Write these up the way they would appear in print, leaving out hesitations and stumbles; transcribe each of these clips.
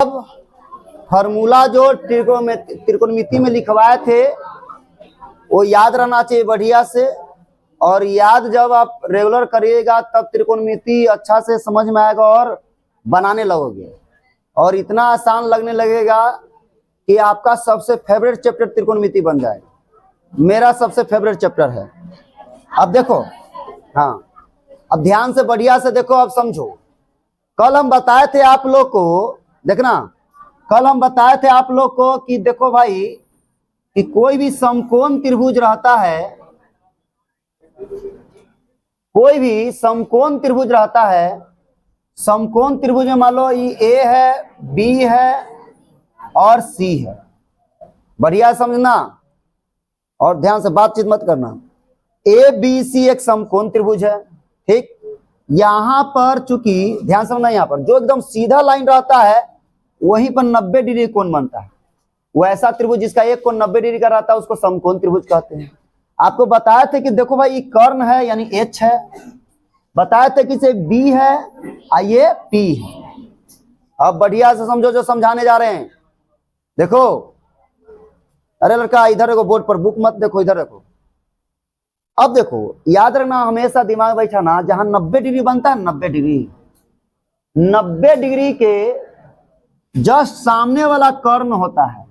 अब फार्मूला जो त्रिकोणमिति में लिखवाए थे वो याद रहना चाहिए बढ़िया से। और याद जब आप रेगुलर करिएगा तब त्रिकोणमिति अच्छा से समझ में आएगा और बनाने लगोगे और इतना आसान लगने लगेगा कि आपका सबसे फेवरेट चैप्टर त्रिकोणमिति बन जाएगा। मेरा सबसे फेवरेट चैप्टर है। अब देखो, हाँ, अब ध्यान से बढ़िया से देखो, अब समझो। कल हम बताए थे आप लोग को, देखना, कल हम बताए थे आप लोग को कि देखो भाई कि कोई भी समकोण त्रिभुज रहता है, कोई भी समकोण त्रिभुज रहता है। समकोण त्रिभुज में मान लो ये ए है, बी है और सी है। बढ़िया समझना और ध्यान से बातचीत मत करना। ए बी सी एक समकोण त्रिभुज है, ठीक। यहां पर चूंकि ध्यान समझना, यहां पर जो एकदम सीधा लाइन रहता है वहीं पर 90 डिग्री कोण बनता है। वो ऐसा त्रिभुज जिसका एक कोण 90 डिग्री का रहता है उसको समकोण त्रिभुज कहते हैं। आपको बताया थे कि देखो भाई ये कर्ण है यानी एच है, बताए थे कि इसे बी है और ये पी है। अब बढ़िया से समझो जो समझाने जा रहे हैं। देखो, अरे लड़का इधर देखो, बोर्ड पर बुक मत देखो, इधर देखो। अब देखो, याद रखना, हमेशा दिमाग बैठाना, जहां 90 डिग्री बनता है, 90 डिग्री, 90 डिग्री के जस्ट सामने वाला कर्ण होता है।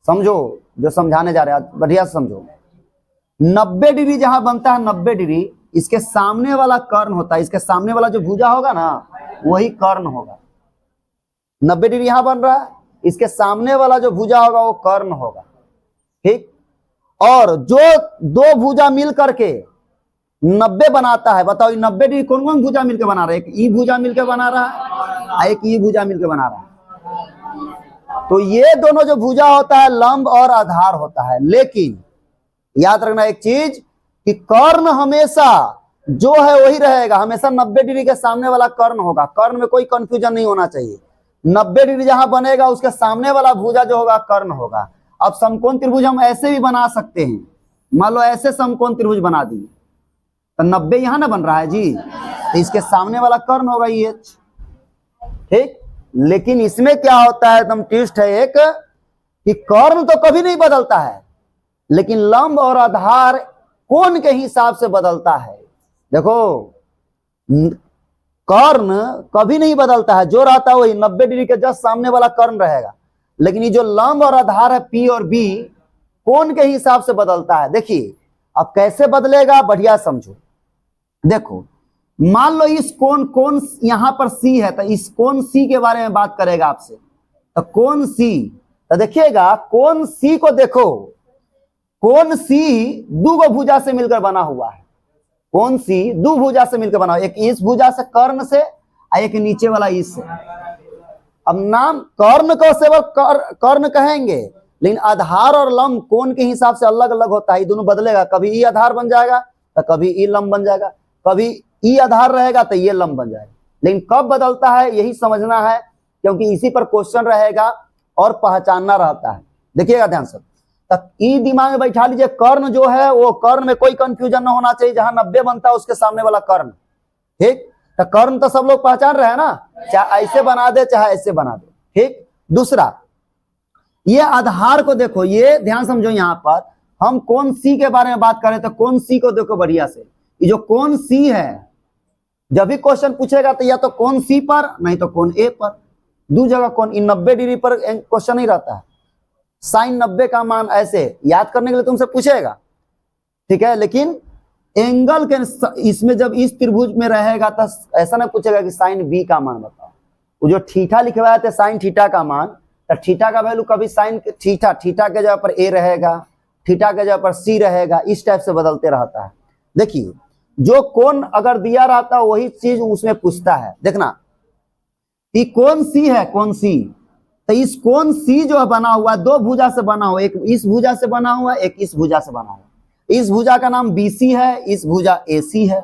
समझो जो समझाने जा रहे हैं, बढ़िया से समझो। 90 डिग्री जहां बनता है, 90 डिग्री, इसके सामने वाला कर्ण होता है। इसके सामने वाला जो भुजा होगा ना वही कर्ण होगा। 90 डिग्री यहां बन रहा है, इसके सामने वाला जो भुजा होगा वो कर्ण होगा, ठीक। और जो दो भुजा मिल करके 90 बनाता है, बताओ 90 डिग्री कौन कौन भुजा मिलकर बना रहा है? एक ई भुजा मिलकर बना रहा है, एक ई भुजा मिलकर बना रहा है। तो ये दोनों जो भुजा होता है लंब और आधार होता है। लेकिन याद रखना एक चीज कि कर्ण हमेशा जो है वही रहेगा, हमेशा 90 डिग्री के सामने वाला कर्ण होगा। कर्ण में कोई कंफ्यूजन नहीं होना चाहिए। 90 डिग्री जहां बनेगा उसके सामने वाला भुजा जो होगा कर्ण होगा। अब समकोण त्रिभुज हम ऐसे भी बना सकते हैं। मान लो ऐसे समकोण त्रिभुज बना दिए तो 90 यहां ना बन रहा है जी, तो इसके सामने वाला कर्ण होगा ये, ठीक। लेकिन इसमें क्या होता है, एकदम ट्विस्ट है एक, कि कर्ण तो कभी नहीं बदलता है लेकिन लंब और आधार कोण के हिसाब से बदलता है। देखो, कर्ण कभी नहीं बदलता है, जो रहता है वही 90 डिग्री के जस्ट सामने वाला कर्ण रहेगा। लेकिन ये जो लंब और आधार है पी और बी, कोण के हिसाब से बदलता है। देखिए अब कैसे बदलेगा, बढ़िया समझो। देखो, मान लो इस कोण यहां पर सी है, तो इस कोण सी के बारे में बात करेगा आपसे। तो कोण सी, तो देखिएगा कोण सी को देखो, कोण सी दो भुजा से मिलकर बना हुआ है। कोण सी दो भुजा से मिलकर बना हुआ है, एक इस भुजा से कर्ण से और एक नीचे वाला इस से। अब नाम कर्ण को सेवल कर्ण कहेंगे, लेकिन आधार और लंब कोण के हिसाब से अलग अलग होता है। ये दोनों बदलेगा, कभी ई आधार बन जाएगा तो कभी ई लंब बन जाएगा, कभी ई आधार रहेगा तो ये लंब बन जाएगा। लेकिन कब बदलता है यही समझना है, क्योंकि इसी पर क्वेश्चन रहेगा और पहचानना रहता है। देखिएगा ध्यान से, तब ई दिमाग में बैठा लीजिए, कर्ण जो है वो कर्ण में कोई कंफ्यूजन ना होना चाहिए। जहां 90 बनता है उसके सामने वाला कर्ण, ठीक। तो कर्ण तो सब लोग पहचान रहे हैं ना, चाहे ऐसे बना दे चाहे ऐसे बना दे, ठीक। दूसरा, ये आधार को देखो, ये ध्यान समझो। यहां पर हम कोण सी के बारे में बात करें तो कोण सी को देखो बढ़िया से। ये जो कोण सी है, जब भी क्वेश्चन पूछेगा तो या तो कोण सी पर नहीं तो कोण ए पर, दो जगह कोण। 90 डिग्री पर क्वेश्चन नहीं रहता है। साइन 90 का मान ऐसे याद करने के लिए तुमसे पूछेगा, ठीक है। लेकिन एंगल के इसमें जब इस त्रिभुज में रहेगा तो ऐसा ना पूछेगा कि साइन बी का मान बताओ। वो जो थीटा लिखवाया थे साइन थीटा का मान, तो थीटा का वैल्यू कभी साइन थीटा, थीटा के जगह पर ए रहेगा, थीटा के जगह पर सी रहेगा, इस टाइप से बदलते रहता है। देखिए, जो कोण अगर दिया रहता है वही चीज उसमें पूछता है। देखना, ये कोण सी है, कोण सी, तो इस कोण सी जो बना हुआ दो भुजा से बना हुआ, एक इस भुजा से बना हुआ, एक इस भुजा से बना हुआ। इस भुजा का नाम बीसी है, इस भुजा एसी है।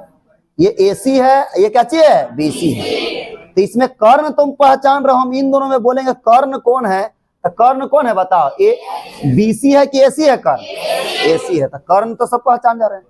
ये एसी है, ये क्या चीज है, बीसी है। तो इसमें कर्ण तुम पहचान रहे हो। हम इन दोनों में बोलेंगे कर्ण कौन है, तो कर्ण कौन है बताओ, ए बीसी है कि एसी है? कर्ण एसी है, तो कर्ण तो सब पहचान जा रहे हैं।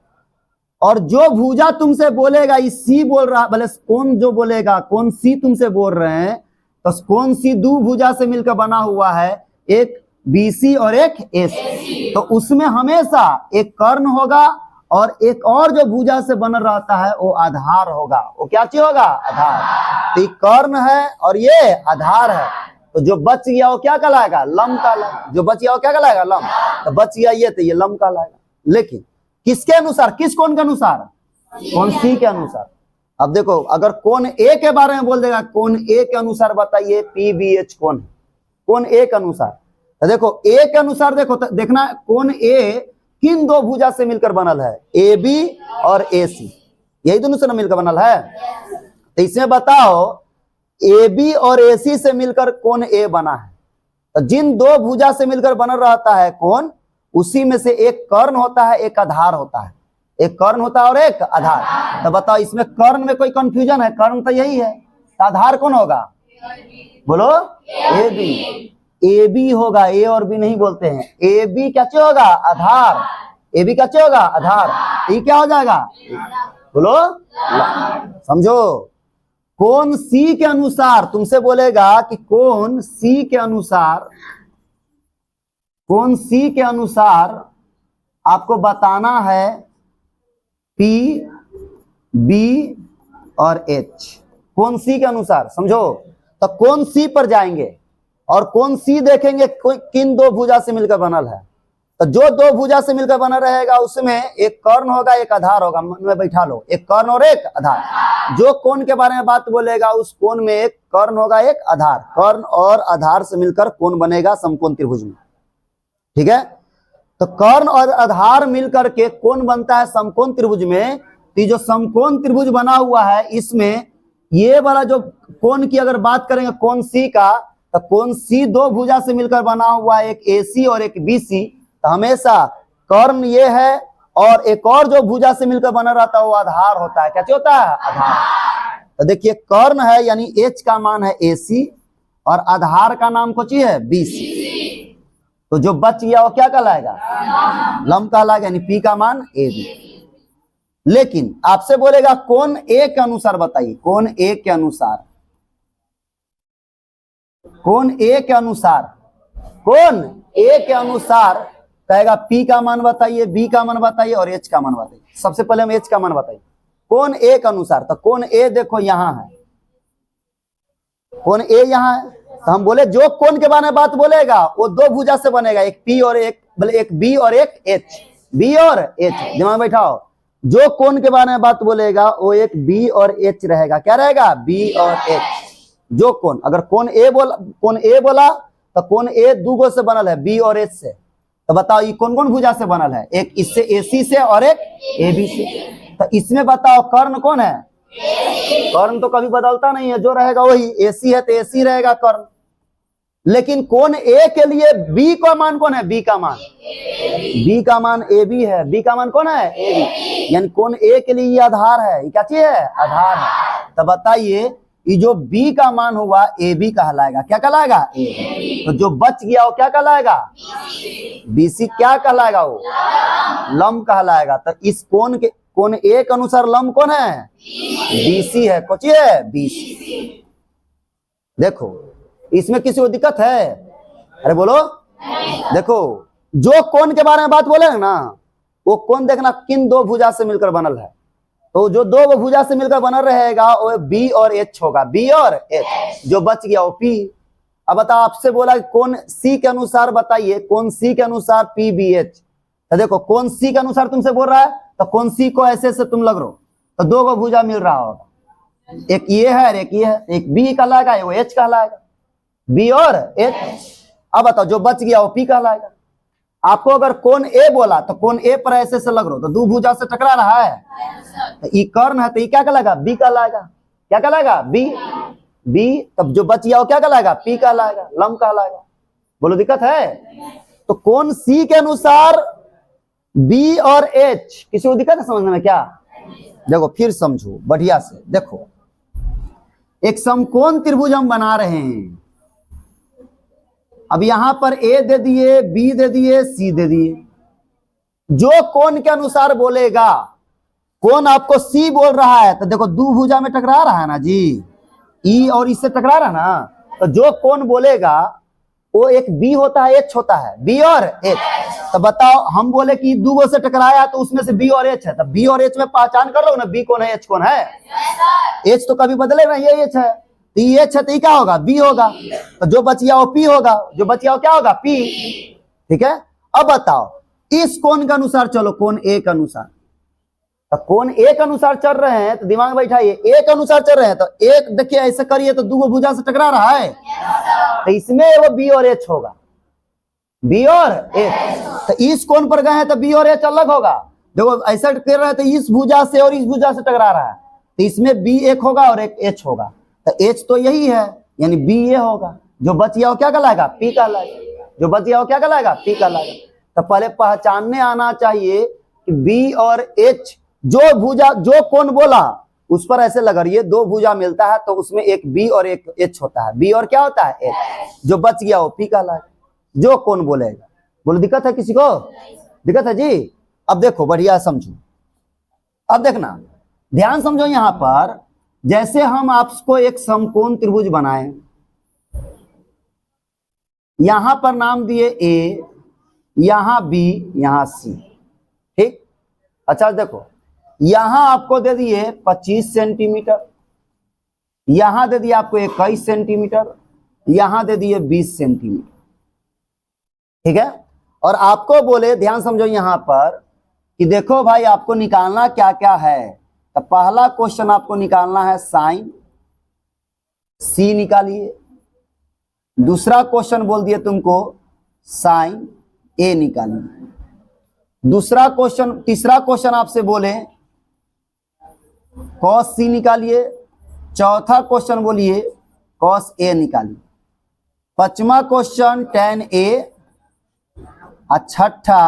और जो भुजा तुमसे बोलेगा, इस सी बोल रहा, भले कौन जो बोलेगा, कौन सी तुमसे बोल रहे हैं, तो कौन सी द्विभुजा से मिलकर बना हुआ है? एक बीसी और एक एसी। तो उसमें हमेशा एक कर्ण होगा और एक और जो भुजा से बन रहता है वो आधार होगा। वो क्या चीज होगा? आधार। तो ये कर्ण है और ये आधार है। तो जो बच गया वो क्या कहलाएगा? लंब कहलाएगा। जो बच गया वो क्या कहलाएगा? लंब। तो बच गया ये, तो ये लंब कहलाएगा। लेकिन किसके अनुसार? किस कोण के अनुसार? कोण सी के अनुसार। अब देखो, अगर कोण ए के बारे में बोल देगा, कोण ए के अनुसार बताइए पीबीएच कोण, कोण ए के अनुसार। तो देखो ए के अनुसार देखो, तो देखना कोण ए किन दो भुजा से मिलकर बनल है? ए बी और ए सी, यही दोनों से ना मिलकर बनल है। तो इसमें बताओ ए बी और ए सी से मिलकर कोण ए बना है। तो जिन दो भुजा से मिलकर बन रहता है कोण, उसी में से एक कर्ण होता है, एक आधार होता है। एक कर्ण होता है और एक आधार। तो बताओ इसमें कर्ण में कोई कंफ्यूजन है? कर्ण तो यही है। तो आधार कौन होगा? बोलो। A B. ए बी होगा, ए और बी नहीं बोलते हैं। ए बी क्या चीज होगा? आधार। ए बी क्या चीज होगा? आधार। ये क्या हो जाएगा? बोलो। समझो, कोण सी के अनुसार तुमसे बोलेगा कि कोण सी के अनुसार, कोण सी के अनुसार आपको बताना है पी बी और एच। कोण सी के अनुसार समझो। तो कोण सी पर जाएंगे और कोण सी देखेंगे किन दो भुजा से मिलकर बनल है। तो जो दो भुजा से मिलकर बना रहेगा उसमें एक कर्ण होगा, एक आधार होगा। मन में बैठा लो, एक कर्ण और एक आधार। जो कोण के बारे में बात बोलेगा उस कोण में एक कर्ण होगा, एक आधार। कर्ण और आधार से मिलकर कोण बनेगा समकोण त्रिभुज में। ठीक है। तो कर्ण और आधार मिलकर के कोण बनता है समकोण त्रिभुज में। तो जो समकोण त्रिभुज बना हुआ है इसमें ये वाला जो कोण की अगर बात करेंगे कोण सी का, तो कोण सी दो भुजा से मिलकर बना हुआ है, एक एसी और एक बीसी। तो हमेशा कर्ण ये है और एक और जो भुजा से मिलकर बना रहता है वो आधार होता है। क्या होता है? आधार। तो देखिए कर्ण है यानी एच का मान है एसी और आधार का नाम कुछ है बीसी। तो जो बच गया वो क्या कहलाएगा? लंब कहलाएगा, यानी पी का मान ए बी। लेकिन आपसे बोलेगा कोण ए के अनुसार बताइए। कोण ए के अनुसार, कोण ए के अनुसार, कोण ए के अनुसार कहेगा पी का मान बताइए, बी का मान बताइए और एच का मान बताइए। सबसे पहले हम एच का मान बताइए कोण ए के अनुसार। तो कोण ए देखो यहां है, कोण ए यहां है। तो हम बोले जो कोण के बारे में बात बोलेगा वो दो भुजा से बनेगा, एक पी और एक, बोले एक बी और एक एच। बी और एच दिमाग में बैठाओ। जो कोण के बारे में बात बोलेगा वो एक बी और एच रहेगा। क्या रहेगा? बी और एच। जो कोण, अगर कोण ए बोला तो कोण ए दूगो से बनल है, बी और एच से। तो बताओ ये कौन कौन भुजा से बनल है? एक इससे एसी से और एक ए बी से। तो इसमें बताओ कर्ण कौन है? कर्ण तो कभी बदलता नहीं है, जो रहेगा वही। एसी है तो एसी रहेगा कर्ण। लेकिन कोण ए के लिए बी का मान कौन है? बी का मान, बी का मान ए बी है। बी का मान कौन है? A B. यानी कोण ए के लिए ये आधार है। ये क्या चीज है? आधार है। तो बताइए ये जो बी का मान हुआ ए बी कहलाएगा। क्या कहलाएगा? ए। तो जो बच गया वो क्या कहलाएगा? बीसी। क्या कहलाएगा? वो लंब कहलाएगा। तो इस कोण के, कोण ए के अनुसार लंब कौन है? बीसी है। कुछ है? बीसी। देखो इसमें किसी को दिक्कत है? अरे बोलो। देखो जो कोण के बारे में बात बोले ना, वो कोण देखना किन दो भुजा से मिलकर बनल है। तो जो दो भुजा से मिलकर बनल रहेगा वो बी और एच होगा। बी और एच। जो बच गया वो पी। अब बताओ आपसे बोला कोण सी के अनुसार बताइए, कोण सी के अनुसार पी बी एच। तो देखो कोण सी के अनुसार तुमसे बोल रहा है, तो कोण सी को ऐसे से तुम लग रो तो दो गो भुजा मिल रहा होगा। एक ये है और एक ये है। एक बी कहलाएगा, एक एच कहलाएगा। बी और एच। अब बताओ जो बच गया वो पी कहलाएगा। आपको अगर कोण ए बोला तो कोण ए पर ऐसे से लग रो तो दो भुजा से टकरा रहा है। तो ये कर्ण है तो ये क्या कहलाएगा? बी कहलाएगा। क्या कहलाएगा? बी। बी। तब जो बच गया वो क्या कहलाएगा? पी कहलाएगा, लंब कहलाएगा। बोलो दिक्कत है? तो कोण सी के अनुसार बी और एच, किसी को दिक्कत है समझने में? क्या? देखो फिर समझो बढ़िया से। देखो एक समकोण त्रिभुज हम बना रहे हैं। अब यहां पर ए दे दिए, बी दे दिए, सी दे दिए। जो कोण के अनुसार बोलेगा, कोण आपको सी बोल रहा है तो देखो दो भुजा में टकरा रहा है ना जी, ई और इससे टकरा रहा है ना। तो जो कोण बोलेगा वो एक बी होता है, एच होता है, बी और एच। तो बताओ हम बोले कि दो गो से टकराया तो उसमें से बी और एच है, तो बी और एच में पहचान कर लो ना, बी कौन है एच कौन है। एच तो कभी बदलेगा, ये एच है तो ये एच है तो ये क्या होगा, बी होगा। तो जो बच गया वो पी होगा, जो बच गया वो क्या होगा, पी। ठीक है, अब बताओ इस कोण के अनुसार चलो, कोण ए के अनुसार। तो कोण ए के अनुसार चल रहे हैं तो दिमाग में बैठाइए, ए के अनुसार चल रहे हैं तो एक देखिए ऐसे करिए तो दो भुजा से टकरा रहा है, तो इसमें वो बी और एच होगा, बी और एच। तो इस कोण पर गए हैं तो बी और एच अलग होगा। देखो ऐसा कर रहे हैं तो इस भुजा से और इस भुजा से टकरा रहा है, तो इसमें बी एक होगा और एक एच होगा। तो एच तो यही है, यानी बी ये होगा। जो बच गया वो क्या कहलाएगा, पी कहलाएगा। जो बच गया वो क्या कहलाएगा, पी कहलाएगा। तो पहले पहचानने आना चाहिए कि बी और एच, जो भुजा जो कोण बोला उस पर ऐसे लगाइए, दो भुजा मिलता है तो उसमें एक बी और एक एच होता है, बी और क्या होता है, एच। जो बच गया वो पी कहलाएगा, जो कोण बोलेगा। बोलो दिक्कत है किसी को, दिक्कत है जी। अब देखो बढ़िया समझो, अब देखना ध्यान समझो। यहां पर जैसे हम आपको एक समकोण त्रिभुज बनाए, यहां पर नाम दिए ए, यहां बी, यहां सी, ठीक। अच्छा देखो यहां आपको दे दिए 25 सेंटीमीटर, यहां दे दिया आपको 21 सेंटीमीटर, यहां दे दिए 20 सेंटीमीटर, ठीक है। और आपको बोले ध्यान समझो यहां पर कि देखो भाई आपको निकालना क्या क्या है। तो पहला क्वेश्चन आपको निकालना है साइन सी निकालिए। दूसरा क्वेश्चन बोल दिए तुमको साइन ए निकालिए। दूसरा क्वेश्चन, तीसरा क्वेश्चन आपसे बोले कॉस सी निकालिए। चौथा क्वेश्चन बोलिए कॉस ए निकालिए। पांचवा क्वेश्चन टेन ए और छठा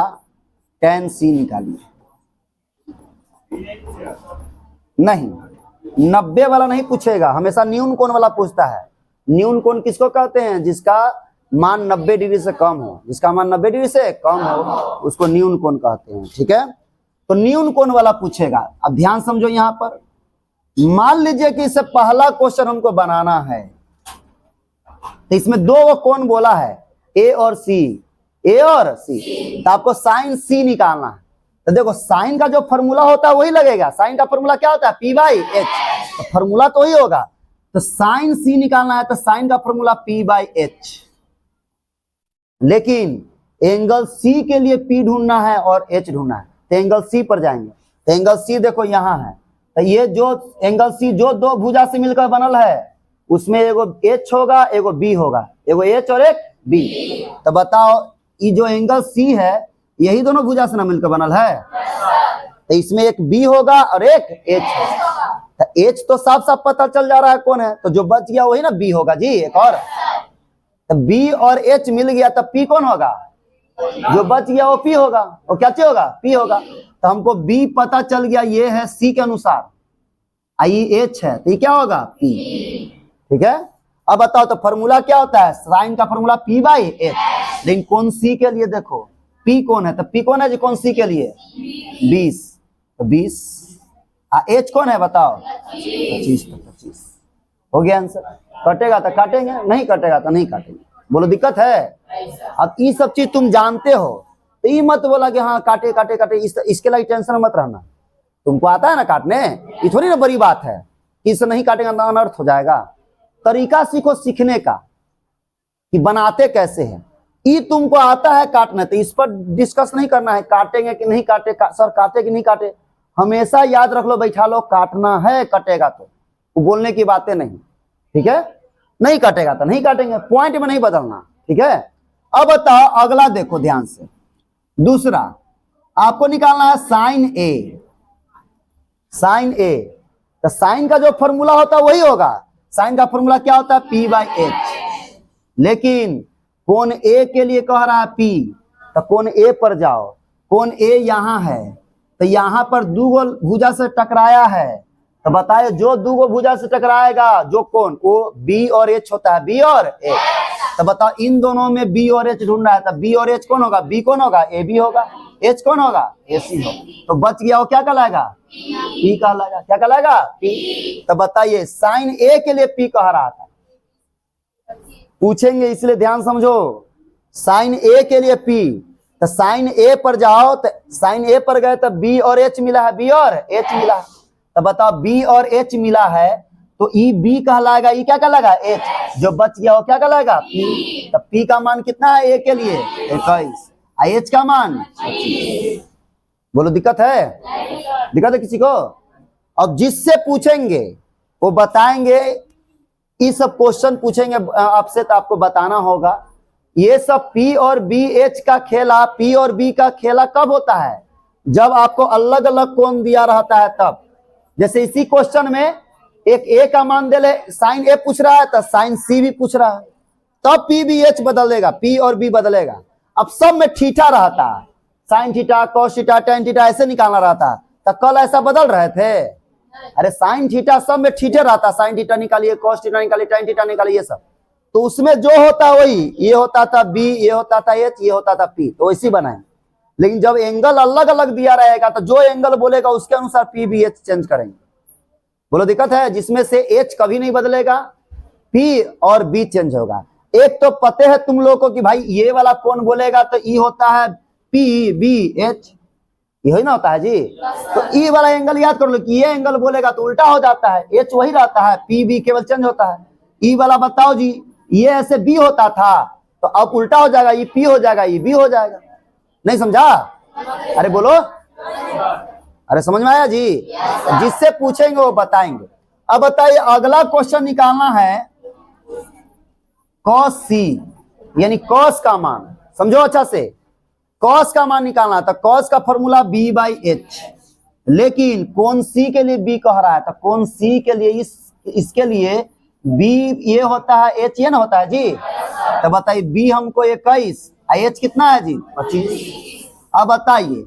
टेन सी निकालिए। नहीं 90 वाला नहीं पूछेगा, हमेशा न्यून कोण वाला पूछता है। न्यून कोण किसको कहते हैं, जिसका मान 90 डिग्री से कम हो, जिसका मान 90 डिग्री से कम हो उसको न्यून कोण कहते हैं, ठीक है। तो न्यून कोण वाला पूछेगा। अब ध्यान समझो यहां पर, मान लीजिए कि इससे पहला क्वेश्चन हमको बनाना है, तो इसमें दो कोण बोला है ए और सी, ए और सी। तो आपको साइन सी निकालना है। तो देखो साइन का जो फॉर्मूला होता है वही लगेगा। साइन का फॉर्मूला क्या होता है, पी बाई एच, तो फॉर्मूला तो वही होगा। तो साइन सी निकालना है तो साइन का फॉर्मूला पी बाई एच, लेकिन एंगल सी के लिए पी ढूंढना है और एच ढूंढना है। तो एंगल सी पर जाएंगे, तो एंगल सी देखो यहां है, तो ये जो एंगल सी जो दो भुजा से मिलकर बनल है उसमें एगो एच होगा एगो बी होगा, एगो एच और एक बी। तो बताओ ये जो एंगल सी है यही दोनों भुजा से ना मिलकर बनल है, तो इसमें एक बी होगा और एक एच होगा। तो एच तो साफ साफ पता चल जा रहा है कौन है, तो जो बच गया वही ना बी होगा जी। एक और, तो बी और एच मिल गया तब पी कौन होगा, जो बच गया वो पी होगा। और क्या चीज होगा, पी होगा। तो हमको बी पता चल गया, ये है सी के अनुसार, आई एच है तो ये क्या होगा, पी, ठीक है। अब बताओ तो फॉर्मूला क्या होता है, साइन का फॉर्मूला पी बाई एच। लेकिन कौन सी के लिए देखो पी कौन है, तो पी कौन है जी कौन सी के लिए, 20, तो 20। एच कौन है बताओ, 25, तो 25 हो गया आंसर। कटेगा तो काटेंगे, नहीं कटेगा तो नहीं काटेंगे। बोलो दिक्कत है। अब ये सब चीज तुम जानते हो तो ये मत बोला कि हाँ काटे काटे काटे, इसके लिए टेंशन मत रहना। तुमको आता है ना काटने, ये थोड़ी ना बड़ी बात है कि इसे नहीं काटेगा तो अनर्थ हो जाएगा। तरीका सीखो सीखने का कि बनाते कैसे हैं। ये तुमको आता है काटने, तो इस पर डिस्कस नहीं करना है काटेंगे कि नहीं काटे, सर काटे कि नहीं काटे। हमेशा याद रख लो, बैठा लो, काटना है, कटेगा तो बोलने की बातें नहीं, ठीक है। नहीं कटेगा तो नहीं काटेंगे, पॉइंट में नहीं बदलना, ठीक है। अब बताओ अगला देखो ध्यान से। दूसरा आपको निकालना है साइन ए। साइन ए, तो साइन का जो फॉर्मूला होता है वही होगा। साइन का फॉर्मूला क्या होता है, पी बाई एच। लेकिन कोण ए के लिए कह रहा है पी, तो कोण ए पर जाओ। कोण ए यहां है, तो यहां पर दो भुजा से टकराया है, तो बताए जो दो भुजा से टकराएगा जो कोण, वो बी और एच होता है, बी और एच। तो बताओ इन दोनों में बी और एच ढूंढना है, तो बी और एच कौन होगा, बी कौन होगा, ए बी होगा, एच कौन होगा, ए सी होगा। तो बच गया वो क्या कहलाएगा, पी कहलाएगा। क्या कहलाएगा, पी। तो बताइए साइन ए के लिए पी कह रहा था, पूछेंगे इसलिए ध्यान समझो। साइन ए के लिए पी, तो साइन ए पर जाओ, तो साइन ए पर गए तो बी और एच मिला है, बी और एच मिला है। तो बताओ बी और एच मिला है तो ई बी कहलाएगा, ई क्या कहलाएगा, एच। जो बच गया वो क्या कहलाएगा, पी। तो पी का मान कितना है ए के लिए, 21। एच का मान 25। बोलो दिक्कत है, दिक्कत है किसी को? अब जिससे पूछेंगे वो बताएंगे, ये सब क्वेश्चन पूछेंगे आपसे तो आपको बताना होगा। ये सब पी और बी एच का खेला, पी और बी का खेला कब होता है, जब आपको अलग अलग कोण दिया रहता है तब। जैसे इसी क्वेश्चन में एक ए का मान दे ले, साइन ए पूछ रहा है तो साइन सी भी पूछ रहा है, तब पी बी एच बदलेगा, पी और बी बदलेगा। अब सब में थीटा रहता है, sine theta, cos theta, tan theta ऐसे निकालना रहता है। तो कल ऐसा बदल रहे थे? अरे साइन थीटा सब में थीटा रहता, साइन थीटा निकालिए, कॉस थीटा निकालिए, टेन थीटा निकालिए, ये सब। तो उसमें जो होता वही, ये होता था बी, ये होता था एच, ये होता था पी, तो वैसे बनाए। लेकिन जब एंगल अलग अलग दिया रहेगा तो जो एंगल बोलेगा उसके अनुसार पी बी एच चेंज करेंगे। बोलो दिक्कत है? जिसमें से एच कभी नहीं बदलेगा, पी और बी चेंज होगा। एक तो पते है तुम लोगों को कि भाई ये वाला कौन बोलेगा तो ई होता है पी बी एच, यही ना होता है जी। तो ई वाला एंगल याद कर लो कि ये एंगल बोलेगा तो उल्टा हो जाता है, एच वही रहता है, पी बी केवल चेंज होता है। ई वाला बताओ जी, ये ऐसे बी होता था तो अब उल्टा हो जाएगा, ये पी हो जाएगा, ये बी हो जाएगा। नहीं समझा? अरे बोलो, अरे समझ में आया जी? जिससे पूछेंगे वो बताएंगे। अब बताइए अगला क्वेश्चन निकालना है कॉस सी, यानी कॉस का मान। समझो अच्छा से, कॉस का मान निकालना था। कॉस का फॉर्मूला बी बाई एच, लेकिन कोण सी के लिए बी कह रहा है, तो कोण सी के लिए इसके लिए बी ये होता है, एच ये ना होता है जी। तो बताइए बी हमको 21, एच कितना है जी, 25। अब बताइए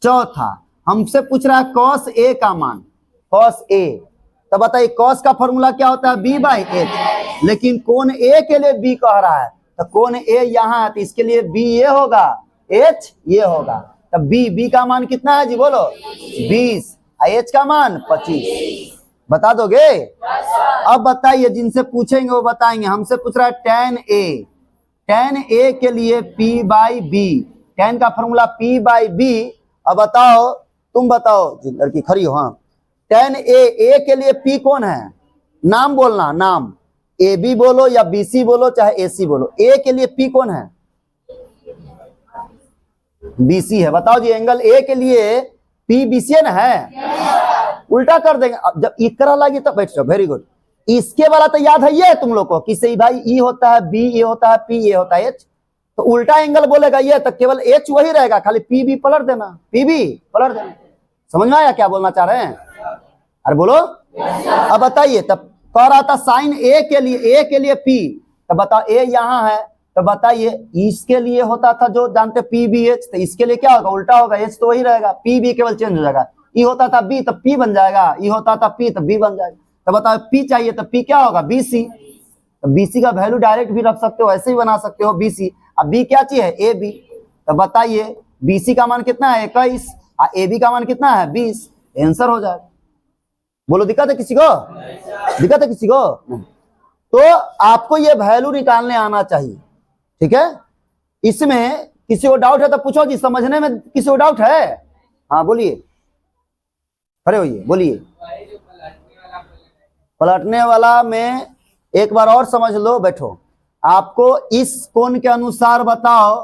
चौथा हमसे पूछ रहा है कॉस ए का मान, कॉस ए। तो बताइए कॉस का फॉर्मूला क्या होता है, बी बाई एच, लेकिन कोण ए के लिए बी कह रहा है, तो कोण ए यहाँ है तो इसके लिए बी ये होगा, एच ये होगा। तो बी का मान कितना है जी, बोलो 20, एच का मान 25। बता दोगे? अब बताइए जिनसे पूछेंगे वो बताएंगे। हमसे पूछ रहा है tan a, tan a के लिए p बाई बी, tan का फॉर्मूला p बाई बी। अब बताओ, तुम बताओ जी, लड़की खड़ी हो। हाँ, tan a के लिए p कौन है, नाम बोलना, नाम ए बी बोलो या बी सी बोलो चाहे ए सी बोलो, a के लिए p कौन है, बी सी है। बताओ जी एंगल a के लिए p बी सी ना है? उल्टा कर देंगे। अब जब इकरा लगी तो बैठ जाओ, वेरी गुड। इसके वाला तो याद है ये तुम लोग को कि सही भाई ई होता है बी, ये होता है पी, ये होता है एच। तो उल्टा एंगल बोलेगा ये तो केवल एच वही रहेगा, खाली पी बी पलट देना, पी बी पलट देना। समझ में आया क्या बोलना चाह रहे हैं? अरे बोलो। अब बताइए, तब कह रहा था साइन ए के लिए पी, तो बताओ ए यहाँ है, तो बताइए इसके लिए होता था जो जानते पी बी एच, तो इसके लिए क्या होगा, उल्टा होगा, एच तो वही रहेगा, पी बी केवल चेंज हो जाएगा। ई होता था बी तो पी बन जाएगा, ई होता था पी तो बी बन जाएगा। तो बताओ पी चाहिए तो पी क्या होगा, बी सी। तो बी सी का वैल्यू डायरेक्ट भी रख सकते हो, ऐसे ही बना सकते हो बी सी। अब बी क्या चाहिए, ए बी। तो बताइए बी सी का मान कितना है, 21, और ए बी का मान कितना है, 20। आंसर हो जाएगा। बोलो दिक्कत है किसी को? दिक्कत है किसी को? तो आपको ये वैल्यू निकालने आना चाहिए, ठीक है। इसमें किसी को डाउट है तो पूछो जी, समझने में किसी को डाउट है? हाँ बोलिए, खड़े होइए, बोलिए। पलटने वाला में एक बार और समझ लो, बैठो। आपको इस कोण के अनुसार बताओ,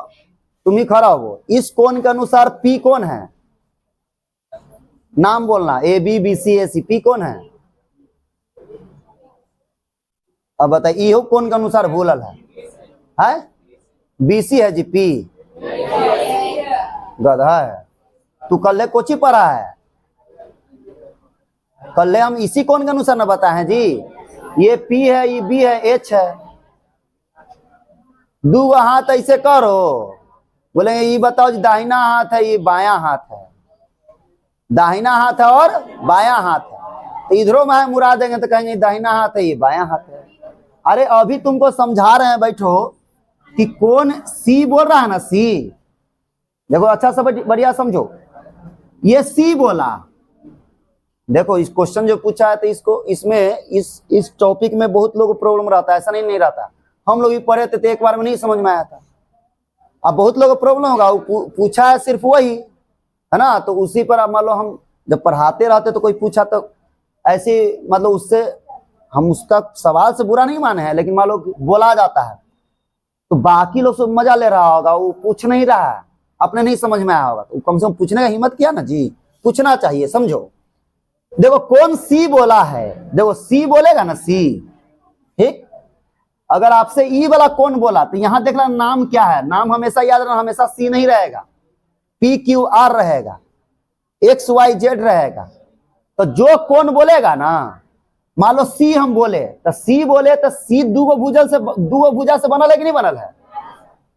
तुम ही खड़ा हो, इस कोण के अनुसार पी कौन है, नाम बोलना, A B B C A C, P कौन है? अब बताइए ये कोण के अनुसार बोलल है बी सी है जी, पी गधा है तू, कल कोची पढ़ा है, कल हम इसी कोण के अनुसार न बताए हैं जी। ये पी है, ये बी है, एच है। दो हाथ ऐसे करो, बोलेंगे ये बताओ जी दाहिना हाथ है, ये बायां हाथ है, दाहिना हाथ है और बायां हाथ है। तो इधरों में मुड़ा देंगे तो कहेंगे दाहिना हाथ है, ये बायां हाथ है। अरे अभी तुमको समझा रहे हैं, बैठो, कि कौन सी बोल रहा है ना, सी। देखो अच्छा से बढ़िया समझो, ये सी बोला। देखो इस क्वेश्चन जो पूछा है तो इसको इसमें इस टॉपिक में बहुत लोग प्रॉब्लम रहता है, ऐसा नहीं रहता। हम लोग भी पढ़े थे तो एक बार में नहीं समझ में आया था। अब बहुत लोगों को प्रॉब्लम होगा, वो पूछा है सिर्फ वही है ना, तो उसी पर मान लो हम जब पढ़ाते रहते तो कोई पूछा तो ऐसे मतलब उससे हम उसका सवाल से बुरा नहीं माने हैं, लेकिन मान लो बोला जाता है तो बाकी लोग सब मजा ले रहा होगा, वो पूछ नहीं रहा है, अपने नहीं समझ में आया होगा, तो कम से कम पूछने का हिम्मत किया ना जी, पूछना चाहिए, समझो। देखो कौन सी बोला है, देखो सी बोलेगा ना, सी, ठीक। अगर आपसे ई वाला कौन बोला तो यहां देखना नाम क्या है, नाम हमेशा याद रखना, हमेशा सी नहीं रहेगा, पी क्यू आर रहेगा, एक्स वाई जेड रहेगा। तो जो कौन बोलेगा ना, मान लो सी हम बोले तो सी बोले तो सी दूगो भुजा से बनल है कि नहीं बनल है,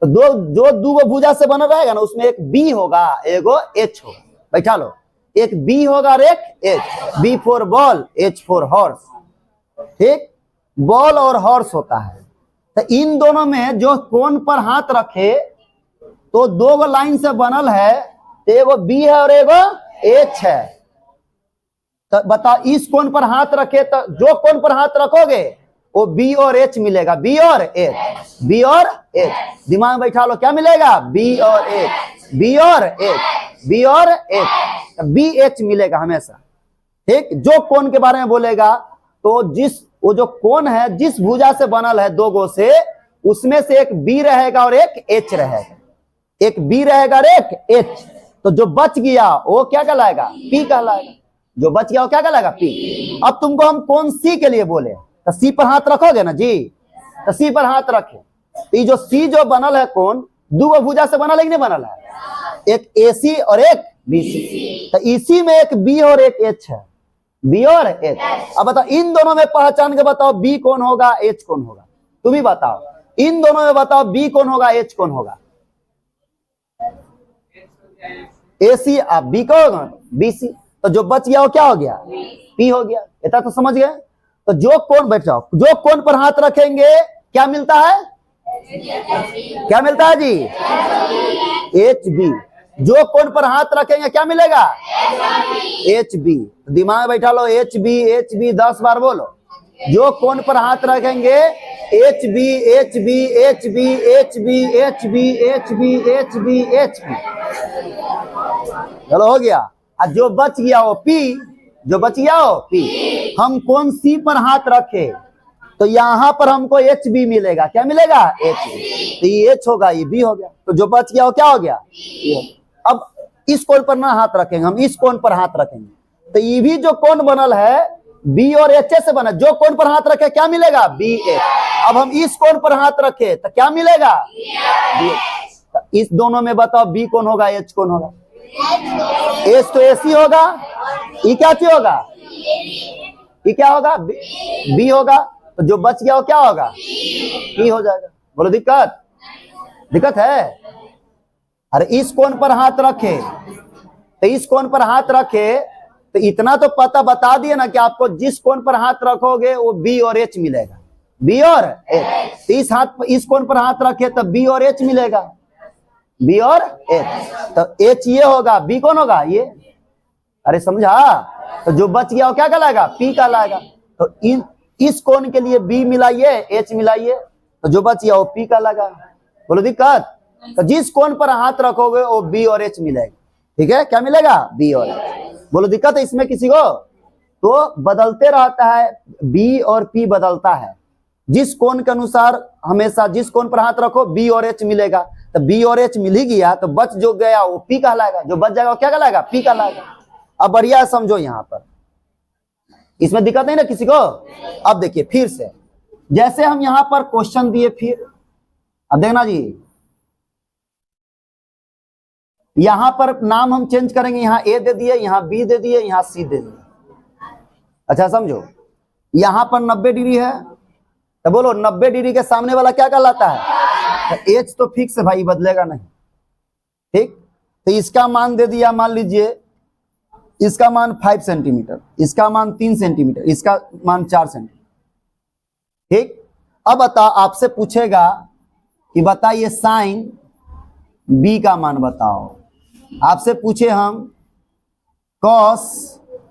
तो जो दूगो भुजा से बनल रहेगा ना उसमें एक बी होगा एगो एच होगा, बैठा लो, एक बी होगा और एक H, B for ball H for horse, ठीक। बॉल और हॉर्स होता है, तो इन दोनों में जो कोन पर हाथ रखे तो दो गो लाइन से बनल है, एगो बी है और एगो एच है। तो बताओ इस कोन पर हाथ रखे तो जो कोन पर हाथ रखोगे वो बी और एच मिलेगा, बी और एच, बी और एच, दिमाग में बैठा लो क्या मिलेगा, बी और एच, बी और एच, बी और एच, बी एच मिलेगा हमेशा, ठीक। जो कोन के बारे में बोलेगा तो वो जो कोन है जिस भुजा से बनल है दो गो से, उसमें से एक बी रहेगा और एक एच रहेगा, एक बी रहेगा और एक एच, तो जो बच गया वो क्या कहलाएगा, पी कहलाएगा, जो बच गया वो क्या कहलाएगा, पी। अब तुमको हम कौन सी के लिए बोले, तो सी पर हाथ रखोगे ना जी, तो सी पर हाथ रखे, तो ये जो सी जो बनल है कौन, दो भुजा से बनल है कि नहीं बनल है, एक एसी और एक बीसी, तो इसी में एक बी और एक एच है, बी और एच। अब बताओ इन दोनों में पहचान के बताओ बी कौन होगा, एच कौन होगा, तुम ही बताओ, इन दोनों में बताओ बी कौन होगा, एच कौन होगा, एसी अब बी का होगा बीसी, तो जो बच गया वो क्या हो गया, पी हो गया, इतना तो समझ गए। तो जो कौन, बैठ जाओ, जो कौन पर हाथ रखेंगे क्या मिलता है, क्या मिलता है जी, एच बी, जो कौन पर हाथ रखेंगे क्या मिलेगा, एच बी, दिमाग में बैठा लो, एच बी 10 बार बोलो, जो कौन पर हाथ रखेंगे H B H B H B H B H B H B H B H B, चलो हो गया। और जो बच गया वो पी, जो बच गया वो पी। हम कौन सी पर हाथ रखे तो यहां पर हमको एच बी मिलेगा, क्या मिलेगा, एच बी, तो ये एच होगा ये बी हो गया, तो जो बच गया वो क्या हो गया, अब इस कोण पर ना हाथ रखेंगे, हम इस कोण पर हाथ रखेंगे, तो ये भी जो कोण बनल है बी और एच से बना, जो कोण पर हाथ रखे क्या मिलेगा, बी एच। अब हम इस कोण पर हाथ रखे तो क्या मिलेगा, बी एच। तो इस दोनों में बताओ बी कौन होगा, एच कौन होगा, एच तो एसी होगा, ई क्या चीज होगा, ई क्या होगा, बी होगा, तो जो बच गया वो क्या होगा, ई हो जाएगा। बोलो दिक्कत, दिक्कत है। अरे इस कोण पर हाथ रखे तो इस कोण पर हाथ रखे तो इतना तो पता बता दिए ना कि आपको जिस कोण पर हाथ रखोगे वो बी और एच मिलेगा, बी और एच। इस कोण पर हाथ रखे तो बी और एच मिलेगा, बी और एच, तो एच ये होगा, बी कौन होगा ये, अरे समझा। तो जो बच गया वो क्या कहलाएगा, पी कहलाएगा। तो इस कोण के लिए बी मिलाइए एच मिलाइए, तो जो बच गया वो पी कहलाएगा। बोलो दिक्कत। तो जिस कोण पर हाथ रखोगे वो बी और एच मिलेगा, ठीक है, क्या मिलेगा, बी और एच। बोलो दिक्कत है इसमें किसी को, तो बदलते रहता है, बी और पी बदलता है, जिस कोण के अनुसार हमेशा जिस कोण पर हाथ रखो बी और एच मिलेगा, तो बी और एच मिल ही गया, तो बच जो गया वो पी कहलाएगा, जो बच जाएगा वो क्या कहलाएगा, पी कहलाएगा। अब बढ़िया समझो, यहां पर इसमें दिक्कत नहीं ना किसी को। अब देखिए फिर से, जैसे हम यहां पर क्वेश्चन दिए, फिर अब देखना जी, यहां पर नाम हम चेंज करेंगे, यहां ए दे दिए, यहां बी दे दिए, यहां सी दे दिए। अच्छा समझो, यहां पर 90 डिग्री है, तो बोलो 90 डिग्री के सामने वाला क्या कहलाता है, तो एच तो फिक्स है भाई, बदलेगा नहीं, ठीक। तो इसका मान दे दिया, मान लीजिए इसका मान 5 सेंटीमीटर, इसका मान 3 सेंटीमीटर, इसका मान 4 सेंटीमीटर, ठीक। अब बता, आपसे पूछेगा कि बताइए साइन बी का मान बताओ, आपसे पूछे हम कॉस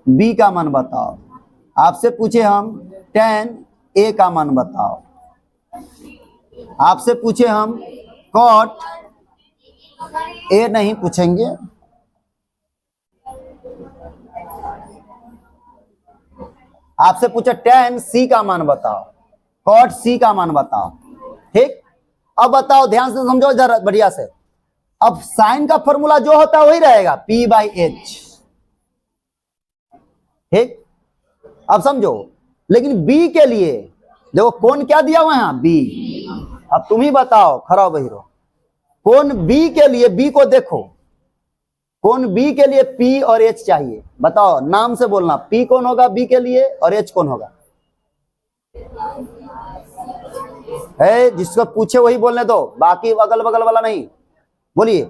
बी का मान बताओ, आपसे पूछे हम tan ए का मान बताओ, आपसे पूछे हम कॉट ए नहीं पूछेंगे, आपसे पूछे tan सी का मान बताओ, कॉट सी का मान बताओ। ठीक, अब बताओ, ध्यान से समझो जरा बढ़िया से। अब साइन का फॉर्मूला जो होता है वही रहेगा, P/H। ठीक, अब समझो, लेकिन B के लिए देखो कौन क्या दिया हुआ है यहाँ, B। अब तुम ही बताओ, खड़ा बहिरो, कौन B के लिए, B को देखो, कौन B के लिए P और H चाहिए, बताओ, नाम से बोलना, P कौन होगा B के लिए और H कौन होगा। है, जिसको पूछे वही बोलने दो, बाकी अगल बगल वाला नहीं। बोलिए,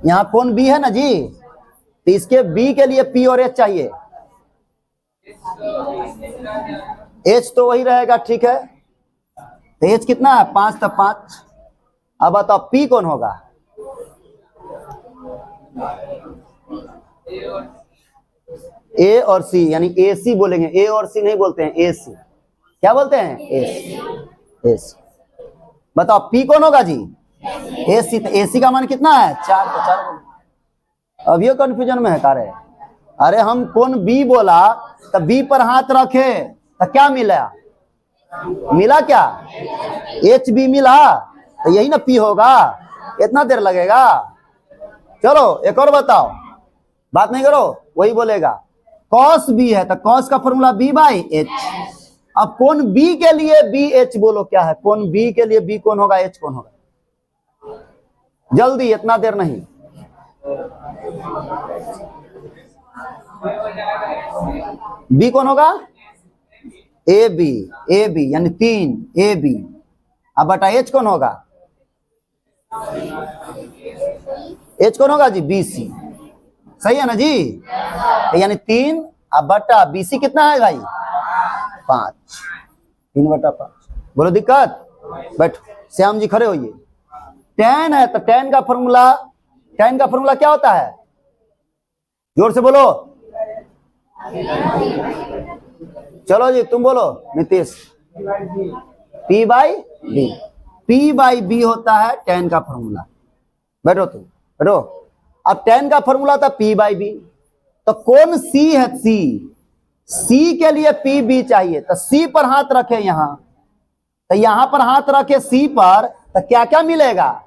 यहाँ कौन B है ना जी, तो इसके B के लिए P और H चाहिए। H तो वही रहेगा, ठीक है, तो H कितना है, 5 तो 5। अब बताओ P कौन होगा, A और C, यानी AC बोलेंगे, A और C नहीं बोलते हैं, AC। क्या बोलते हैं, AC। बताओ P कौन होगा जी, AC। तो AC का मान कितना है, 4, तो 4। अब ये कंफ्यूजन में है कारे। अरे हम कौन B बोला, तो B पर हाथ रखे तो क्या मिला, मिला क्या, HB मिला, तो यही ना P होगा। इतना देर लगेगा, चलो एक और बताओ, बात नहीं करो, वही बोलेगा। cos B है तो cos का फॉर्मूला B/H। अब कौन B के लिए BH बोलो क्या है, कौन B के लिए B कौन होगा, H कौन होगा, जल्दी, इतना देर नहीं। B कौन होगा, AB यानी 3 AB। अब बटा H कौन होगा, H कौन होगा जी, BC। सही है ना जी, यानी 3 अब बटा BC कितना है भाई, 5, 3/5। बोलो दिक्कत, बैठो, श्याम जी खड़े होइए। tan है तो tan का फॉर्मूला क्या होता है, जोर से बोलो, चलो जी तुम बोलो नीतीश, P/B। P/B होता है tan का फॉर्मूला। बैठो तुम, बैठो। अब tan का फॉर्मूला था P/B, तो कौन C है, C के लिए PB चाहिए, तो C पर हाथ रखे यहाँ, तो यहां पर हाथ रखे C पर, तो क्या क्या मिलेगा,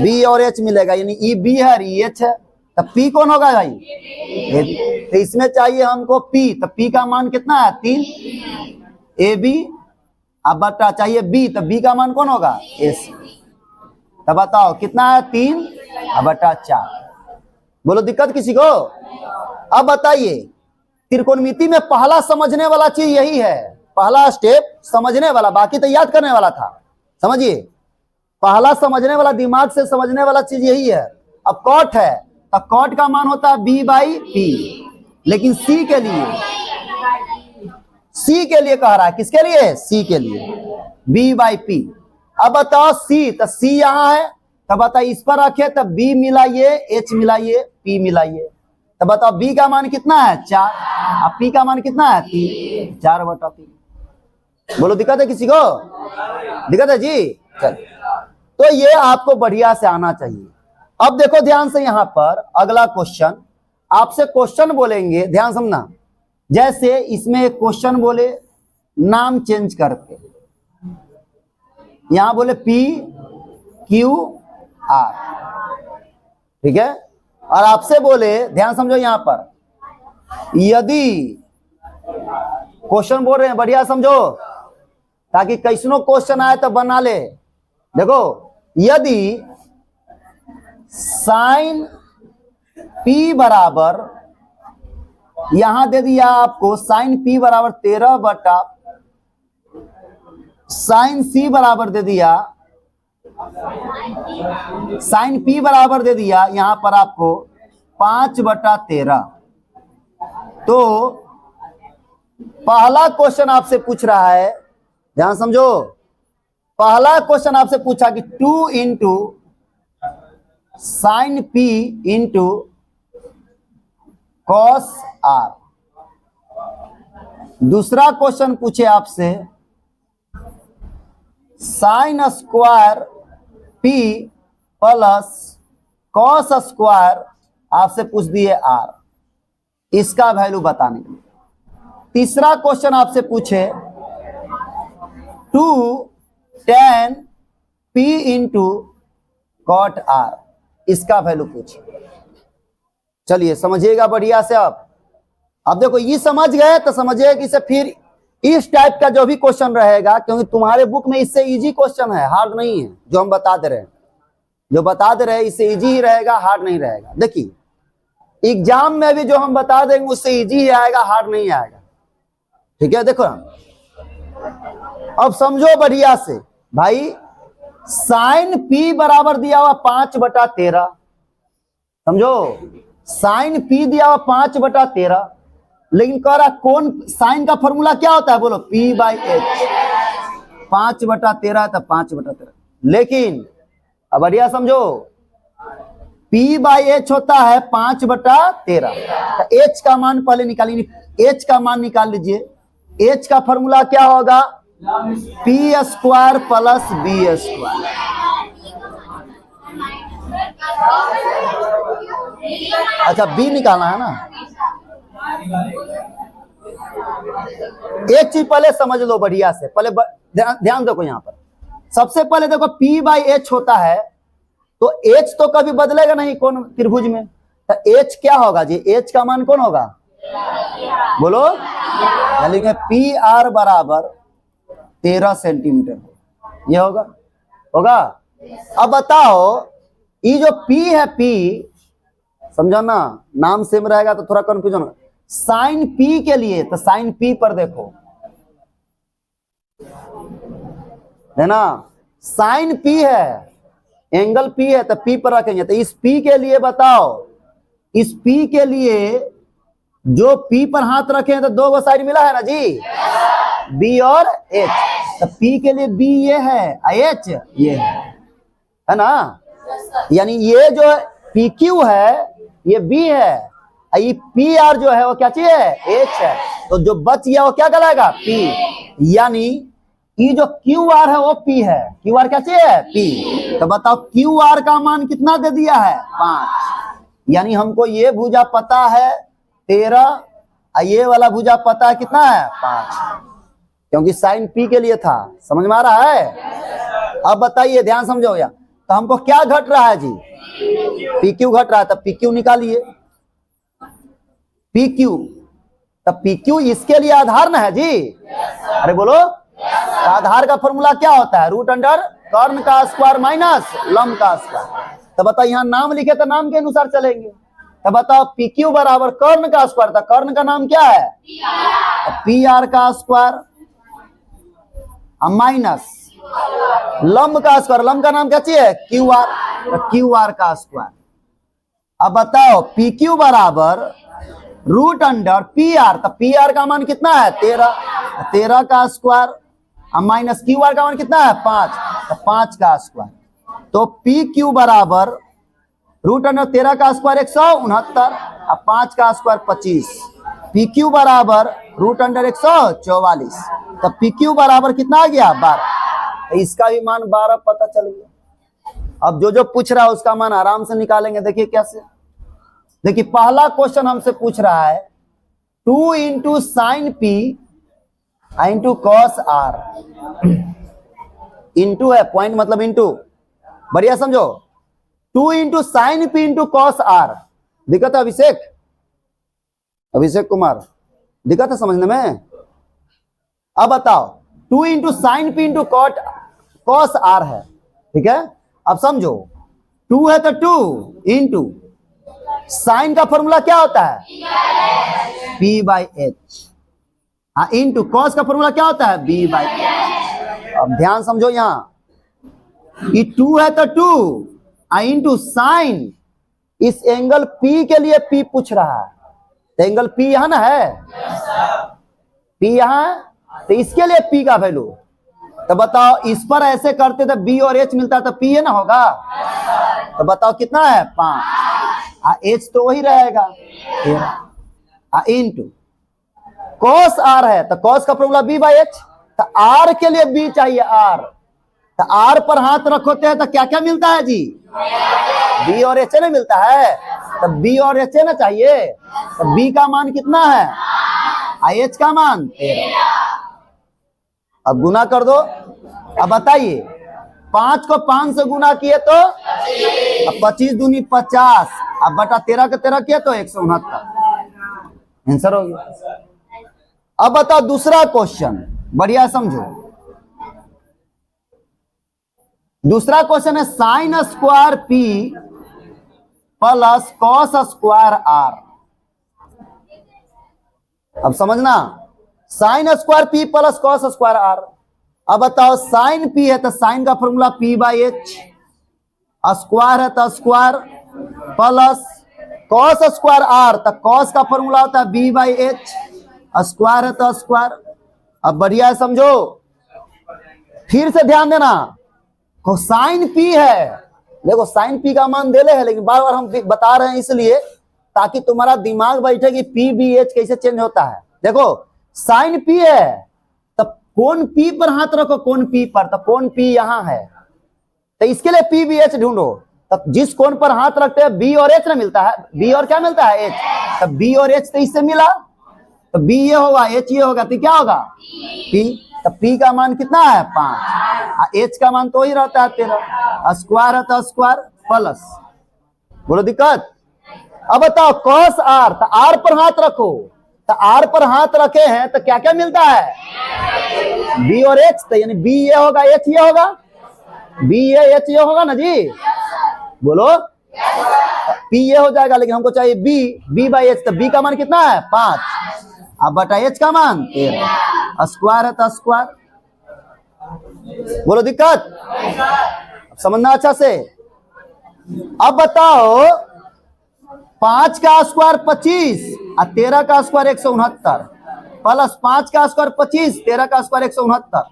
B और H मिलेगा, यानी E B है और E H है, तो P कौन होगा भाई, तो इसमें चाहिए हमको P, तो P का मान कितना है, 3 AB। अब बटा चाहिए B, तो B का मान कौन होगा, AC। तो बताओ कितना है, 3 अब बटा 4। बोलो दिक्कत किसी को। अब बताइए, त्रिकोणमिति में पहला समझने वाला चीज यही है, पहला स्टेप समझने वाला, बाकी तो याद करने वाला था। समझिए, पहला समझने वाला, दिमाग से समझने वाला चीज यही है। अब कॉट है तो कॉट का मान होता है B/P, लेकिन C के लिए कह रहा है, किसके लिए, C के लिए, B/P। अब बताओ C, तो C यहां है, तो बताओ इस पर रखे तो B मिलाइए, H मिलाइए, P मिलाइए, तो बताओ B का मान कितना है, 4, अब P का मान कितना है, 3, 4/3। बोलो दिक्कत है किसी को, दिक्कत है जी, चल। तो ये आपको बढ़िया से आना चाहिए। अब देखो ध्यान से, यहां पर अगला क्वेश्चन, आपसे क्वेश्चन बोलेंगे, ध्यान समझना। जैसे इसमें एक क्वेश्चन बोले, नाम चेंज करके, यहां बोले PQR, ठीक है, और आपसे बोले, ध्यान समझो, यहां पर यदि क्वेश्चन बोल रहे हैं, बढ़िया समझो, ताकि कैसनो क्वेश्चन आए तो बना ले। देखो, यदि साइन P बराबर, यहां दे दिया आपको साइन P बराबर 13 बटा, साइन C बराबर दे दिया, साइन P बराबर दे दिया यहां पर आपको 5/13। तो पहला क्वेश्चन आपसे पूछ रहा है, ध्यान समझो, पहला क्वेश्चन आपसे पूछा कि 2 into sine P into cos R। दूसरा क्वेश्चन पूछे आपसे sign square P plus cos square आपसे पूछ दिए आर, इसका वैल्यू बताने के लिए। तीसरा क्वेश्चन आपसे पूछे 2 tan p into cot R, इसका वैल्यू पूछे। चलिए समझिएगा बढ़िया से। अब देखो ये समझ गए तो समझिए कि इसे फिर इस टाइप का जो भी क्वेश्चन रहेगा, क्योंकि तुम्हारे बुक में इससे इजी क्वेश्चन है, हार्ड नहीं है। जो हम बता दे रहे हैं, जो बता दे रहे हैं इससे इजी ही रहेगा, हार्ड नहीं रहेगा। देखिए एग्जाम में भी जो हम बता देंगे उससे इजी ही आएगा, हार्ड नहीं आएगा। ठीक है, देखो अब समझो बढ़िया से भाई। साइन पी बराबर दिया हुआ 5/13, समझो साइन पी दिया हुआ 5/13, लेकिन कह रहा कौन साइन का फॉर्मूला क्या होता है, बोलो P/H। 5/13 तो 5/13, लेकिन अब बढ़िया समझो P/H होता है 5/13। तो H का मान पहले निकालिए, H का मान निकाल लीजिए। H का फॉर्मूला क्या होगा, P² प्लस B²। अच्छा B निकालना है ना। एक चीज पहले समझ लो बढ़िया से, पहले ध्यान देखो यहाँ पर। सबसे पहले देखो P/H होता है, तो H तो कभी बदलेगा नहीं कौन त्रिभुज में, तो H क्या होगा जी, H का मान कौन होगा, बोलो। लिखेंगे PR बराबर 13 सेंटीमीटर, ये होगा, होगा। अब बताओ ये जो P है, P समझो ना, नाम सेम रहेगा तो थोड़ा कंफ्यूजन होगा। साइन P के लिए तो साइन P पर देखो, है ना, साइन P है, एंगल P है, तो P पर रखेंगे। तो इस P के लिए बताओ, इस P के लिए जो P पर हाथ रखे हैं तो दो गो साइड मिला है ना जी, B और H। तो P के लिए B ये है, H ये है ना। यानी ये जो PQ है ये B है, ये PR जो है वो क्या चीज है, H है। तो जो बच गया वो क्या कहलाएगा, P। यानी ये जो QR है वो P है, QR क्या चीज है, P। तो बताओ QR का मान कितना दे दिया है, 5। यानी हमको ये भुजा पता है 13, ये वाला भुजा पता है कितना है, 5, क्योंकि साइन P के लिए था। समझ में आ रहा है। अब बताइए, ध्यान समझो या, तो हमको क्या घट रहा है जी, PQ घट रहा है, तब PQ निकालिए। PQ, तब PQ इसके लिए आधार ना है जी, अरे बोलो। आधार का फॉर्मूला क्या होता है, √अंडर कर्ण का स्क्वायर माइनस लंब का स्क्वायर। तो बताओ यहाँ नाम लिखे तो नाम के अनुसार चलेंगे। तो बताओ PQ बराबर कर्ण का स्क्वायर था, कर्ण का नाम क्या है, PR का स्क्वायर माइनस लंब का स्क्वायर, लंब का नाम क्या चाहिए, QR, तो QR का स्क्वायर। अब बताओ PQ बराबर √अंडर PR, तो PR का मान कितना है, 13, 13 का स्क्वायर माइनस QR का मान कितना है, 5, तो 5 का स्क्वायर। तो PQ बराबर √अंडर 13 का स्क्वायर 169 और 5 का स्क्वायर 25। PQ बराबर √अंडर 144, तो PQ बराबर कितना आ गया, 12। तो इसका भी मान 12 पता चल गया। अब जो जो पूछ रहा है उसका मान आराम से निकालेंगे। देखिए कैसे, देखिए पहला क्वेश्चन हमसे पूछ रहा है 2 into sine P into cos R। Into है, पॉइंट मतलब इंटू, बढ़िया समझो। 2 into sine P into cos R, दिक्कत है अभिषेक, अभिषेक कुमार, दिक्कत है समझने में। अब बताओ 2 into sine P into cos R है, ठीक है। अब समझो 2 है तो 2 इंटू साइन का फॉर्मूला क्या होता है, P/H, हाँ, इंटू कॉस का फॉर्मूला क्या होता है, B/H। अब ध्यान समझो यहाँ, ये 2 है तो 2 इंटू साइन, इस एंगल P के लिए P पूछ रहा है, तो एंगल P यहां ना है, P यहां, तो इसके लिए P का वैल्यू। तो बताओ इस पर ऐसे करते तो B और H मिलता तो P है ना होगा। तो बताओ कितना है, 5, H तो वही रहेगा, इंटू कॉस R है, तो कॉस का फॉर्मूला B/H, तो R के लिए B चाहिए, R तो आर पर हाथ रखोते हैं तो क्या क्या मिलता है जी? बी और एच ना मिलता है, तो बी और एच ना चाहिए। तो बी का मान कितना है, आई एच का मान 13। अब गुना कर दो। अब बताइए 5 को 5 से गुना किए तो 25 दूनी 50, अब बटा 13 के 13 किए तो 169। आंसर हो गया। अब बताओ दूसरा क्वेश्चन, बढ़िया समझो। दूसरा क्वेश्चन है sine square P plus cos square R. अब समझना, sine square P plus cos square R. अब बताओ साइन पी है तो साइन का formula P by H, square है तो square, plus cos square R तो कॉस का फॉर्मूला होता है बी बाई एच, स्क्वायर है तो स्क्वायर। अब बढ़िया है समझो, फिर से ध्यान देना। साइन पी है, देखो साइन पी का मान देले है, लेकिन बार बार हम बता रहे हैं इसलिए ताकि तुम्हारा दिमाग बैठे कि पी बी एच कैसे चेंज होता है। देखो साइन पी है तब कौन पी पर हाथ रखो, कौन पी पर, तो कौन पी यहां है, तो इसके लिए पी बी एच ढूंढो। तब जिस कोण पर हाथ रखते हैं बी और एच ना मिलता है, बी और क्या मिलता है, एच। तब बी और एच तो इससे मिला, तो बी ये होगा एच ये होगा, तो क्या होगा पी। तो पी का मान कितना है 5, एच का मान तो ही रहता है 13, स्क्वायर है तो स्क्वायर प्लस। बोलो दिक्कत। अब बताओ कॉस आर, तो आर पर हाथ रखो, तो आर पर हाथ रखे हैं तो क्या क्या मिलता है, बी और एच। तो यानी बी ये होगा एच ये होगा, बी ये एच ये होगा ना जी, बोलो पी ये हो जाएगा, लेकिन हमको चाहिए बी, बी बाई एच। तो बी का मान कितना है 5, अब बटा एच का मान 13, स्क्वायर है तो स्क्वायर। बोलो दिक्कत, समझना अच्छा से। अब बताओ 5 का स्क्वायर 25 और 13 का स्क्वायर 169, प्लस 5 का स्क्वायर 25, 13 का स्क्वायर 169।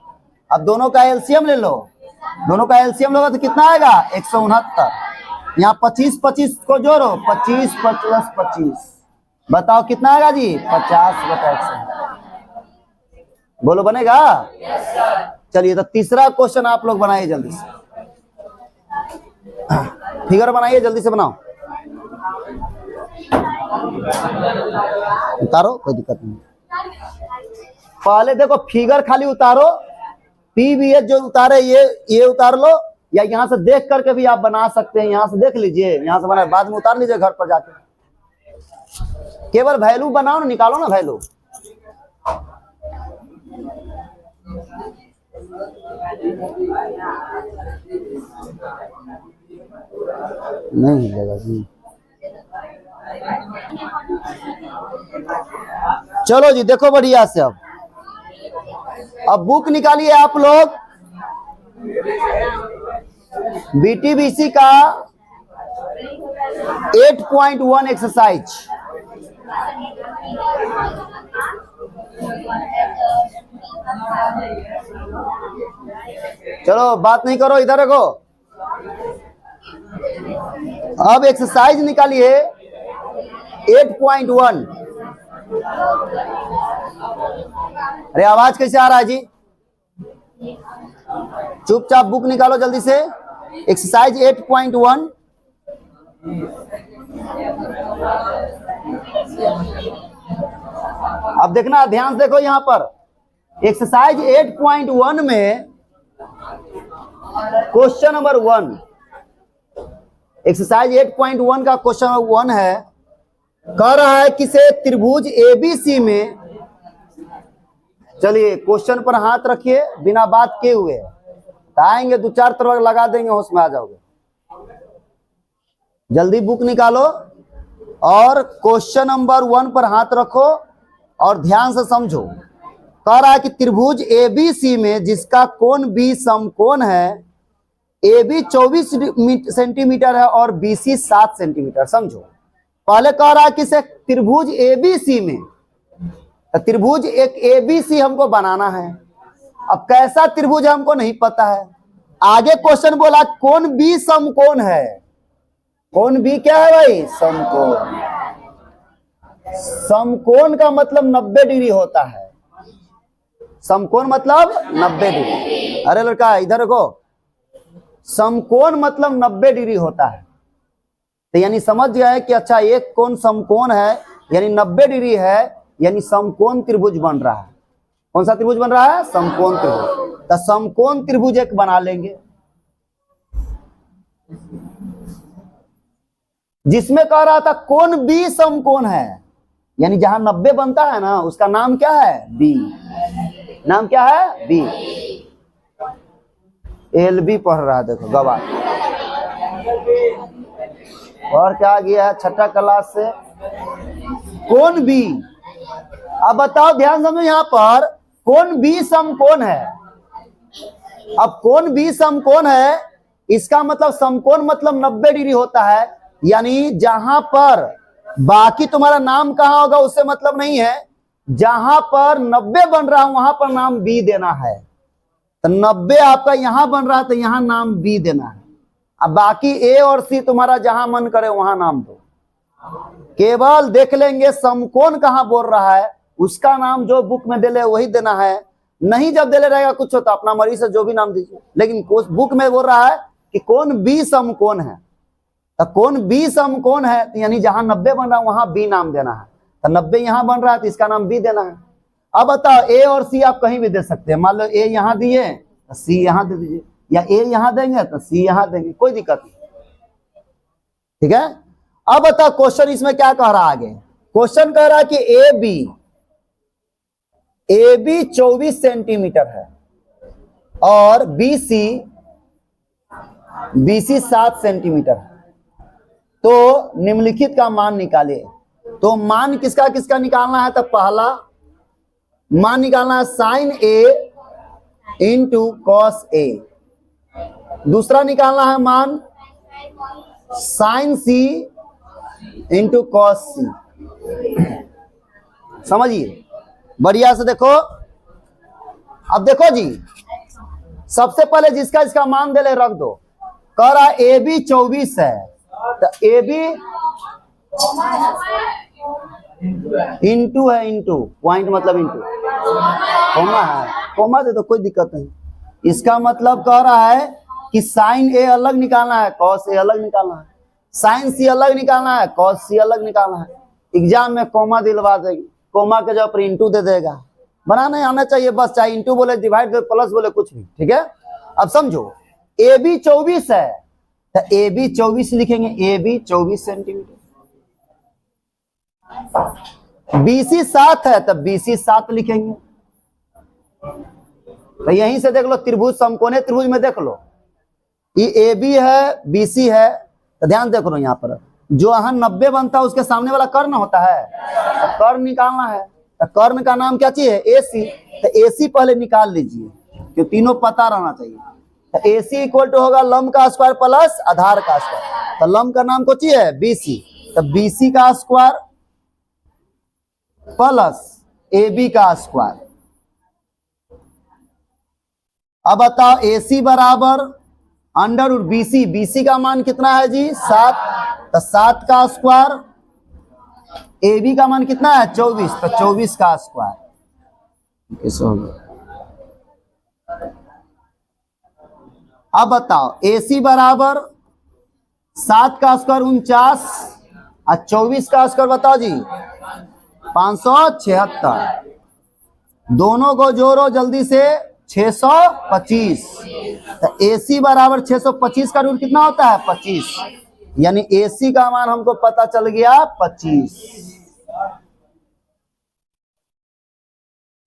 अब दोनों का एलसीएम ले लो, दोनों का एलसीएम लोगे तो कितना आएगा 169। यहाँ 25 25 को जोड़ो, 25 प्लस 25, बताओ कितना आएगा जी 50 बटा 169। बोलो बनेगा। चलिए तो तीसरा क्वेश्चन आप लोग बनाइए जल्दी से, फिगर बनाइए जल्दी से, बनाओ उतारो कोई दिक्कत नहीं। पहले देखो फिगर खाली उतारो, पी बी एच जो उतारे ये उतार लो, या यहां से देख करके भी आप बना सकते हैं, यहां से देख लीजिए, यहां से बना बाद में उतार लीजिए घर पर जाके। केवल वैल्यू बनाओ ना, निकालो ना वैल्यू। नहीं मिलेगा जी। चलो जी देखो बढ़िया से। अब बुक निकालिए आप लोग, बीटीबीसी का 8.1 एक्सरसाइज। चलो बात नहीं करो, इधर देखो। अब एक्सरसाइज निकालिए 8.1। अरे आवाज कैसे आ रहा है जी? चुपचाप बुक निकालो जल्दी से, एक्सरसाइज 8.1। अब देखना, ध्यान से देखो यहां पर एक्सरसाइज 8.1 में क्वेश्चन नंबर 1, एक्सरसाइज 8.1 का क्वेश्चन नंबर 1 है। कह रहा है कि से त्रिभुज एबीसी में, चलिए क्वेश्चन पर हाथ रखिए बिना बात किए हुए, आएंगे 2-4 तरह लगा देंगे, होश में आ जाओगे। जल्दी बुक निकालो और क्वेश्चन नंबर 1 पर हाथ रखो और ध्यान से समझो। कह रहा है कि त्रिभुज एबीसी में जिसका कोण बी समकोण है, एबी 24 सेंटीमीटर है और बीसी 7 सेंटीमीटर। समझो, पहले कह रहा है कि से त्रिभुज एबीसी में, तो त्रिभुज एक एबीसी हमको बनाना है। अब कैसा त्रिभुज हमको नहीं पता है। आगे क्वेश्चन बोला कोण बी समकोण है। कोण बी क्या है भाई? समकोण। समकोण का मतलब 90 डिग्री होता है। समकोण मतलब 90 डिग्री। अरे लड़का इधर देखो, समकोण मतलब 90 डिग्री होता है। तो यानी समझ गए कि अच्छा एक कोण समकोण है यानी 90 डिग्री है, यानी समकोण त्रिभुज बन रहा है। कौन सा त्रिभुज बन रहा है? समकोण त्रिभुज। तो समकोण त्रिभुज एक बना लेंगे, जिसमें कह रहा था कोण बी समकोण है, यानी जहां 90 बनता है ना उसका नाम क्या है? बी। नाम क्या है? बी। एलबी पढ़ रहा है, देखो गवाह। और क्या गया है छठा क्लास से? कोण बी। अब बताओ, ध्यान समझो, यहां पर कोण बी समकोण है। अब कोण बी समकोण है, इसका मतलब समकोण मतलब 90 डिग्री होता है, यानी जहां पर बाकी तुम्हारा नाम कहां होगा उससे मतलब नहीं है, जहां पर 90 बन रहा है वहां पर नाम बी देना है। तो 90 आपका यहां बन रहा है तो यहां नाम बी देना है। अब बाकी ए और सी तुम्हारा जहां मन करे वहां नाम दो। केवल देख लेंगे समकोण कहां बोल रहा है, उसका नाम जो बुक में दे वही देना है। नहीं जब दे रहेगा कुछ होता अपना मर्जी से जो भी नाम दीजिए, लेकिन बुक में बोल रहा है कि कोण बी समकोण है। तो कोण बी समकोण है यानी जहां 90 बन रहा है वहां बी नाम देना है। तो 90 यहां बन रहा है तो इसका नाम बी देना है। अब बताओ, ए और सी आप कहीं भी दे सकते हैं। मान लो ए यहां दिए तो सी यहां दे दीजिए, या ए यहां देंगे तो सी यहां देंगे, कोई दिक्कत नहीं। ठीक है। अब बताओ क्वेश्चन इसमें क्या कह रहा है आगे? क्वेश्चन कह रहा है कि ए बी 24 सेंटीमीटर है और बी सी 7 सेंटीमीटर है। तो निम्नलिखित का मान निकालिए। तो मान किसका किसका निकालना है? तो पहला मान निकालना है sign A into cos A. दूसरा निकालना है मान साइन सी इंटू कॉस सी। समझिए बढ़िया से देखो। अब देखो जी, सबसे पहले जिसका इसका मान दे ले रख दो। कह रहा ए बी 24 है तो ए बी इंटू है, इंटू पॉइंट मतलब इंटू कोमा है, कोमा दे तो कोई दिक्कत नहीं। इसका मतलब कह रहा है कि साइन ए अलग निकालना है, कॉस ए अलग निकालना है, साइन सी अलग निकालना है, कॉस सी अलग निकालना है। एग्जाम में कोमा दिलवा देगी, कोमा के जगह पर इंटू दे देगा। बनाने आना चाहिए बस, चाहे इंटू बोले, डिवाइड बोले, प्लस बोले, कुछ भी। ठीक है। अब समझो, ए बी 24 है तो ए बी 24 लिखेंगे, ए बी 24 सेंटीमीटर। बीसी 7 है तो बीसी 7 लिखेंगे। तो यहीं से देख लो त्रिभुज समकोणीय त्रिभुज में देख लो, ये ए बी है, बीसी है। तो ध्यान देख लो, यहाँ पर जो यहाँ 90 बनता है उसके सामने वाला कर्ण होता है, तो कर्ण निकालना है। तो कर्ण का नाम क्या चाहिए? ए सी। तो ए सी पहले निकाल लीजिए, क्यों तीनों पता रहना चाहिए। तो ए सी इक्वल टू होगा लंब का स्क्वायर प्लस आधार का स्क्वायर। तो लंब का नाम कौन है? B C. तो बी सी का स्क्वायर प्लस ए बी का स्क्वायर। अब बताओ ए सी बराबर under root B C. B C का मान कितना है जी? 7। तो 7 का स्क्वायर। ए बी का मान कितना है? 24। तो 24 का स्क्वायर। कैसे हो गया? अब बताओ ए सी बराबर 7 का स्क्वायर 49 और 24 का स्क्वायर बताओ जी 576। दोनों को जोड़ो जल्दी से, 625। तो AC बराबर 625 का रूट कितना होता है? 25। यानी AC का मान हमको पता चल गया 25।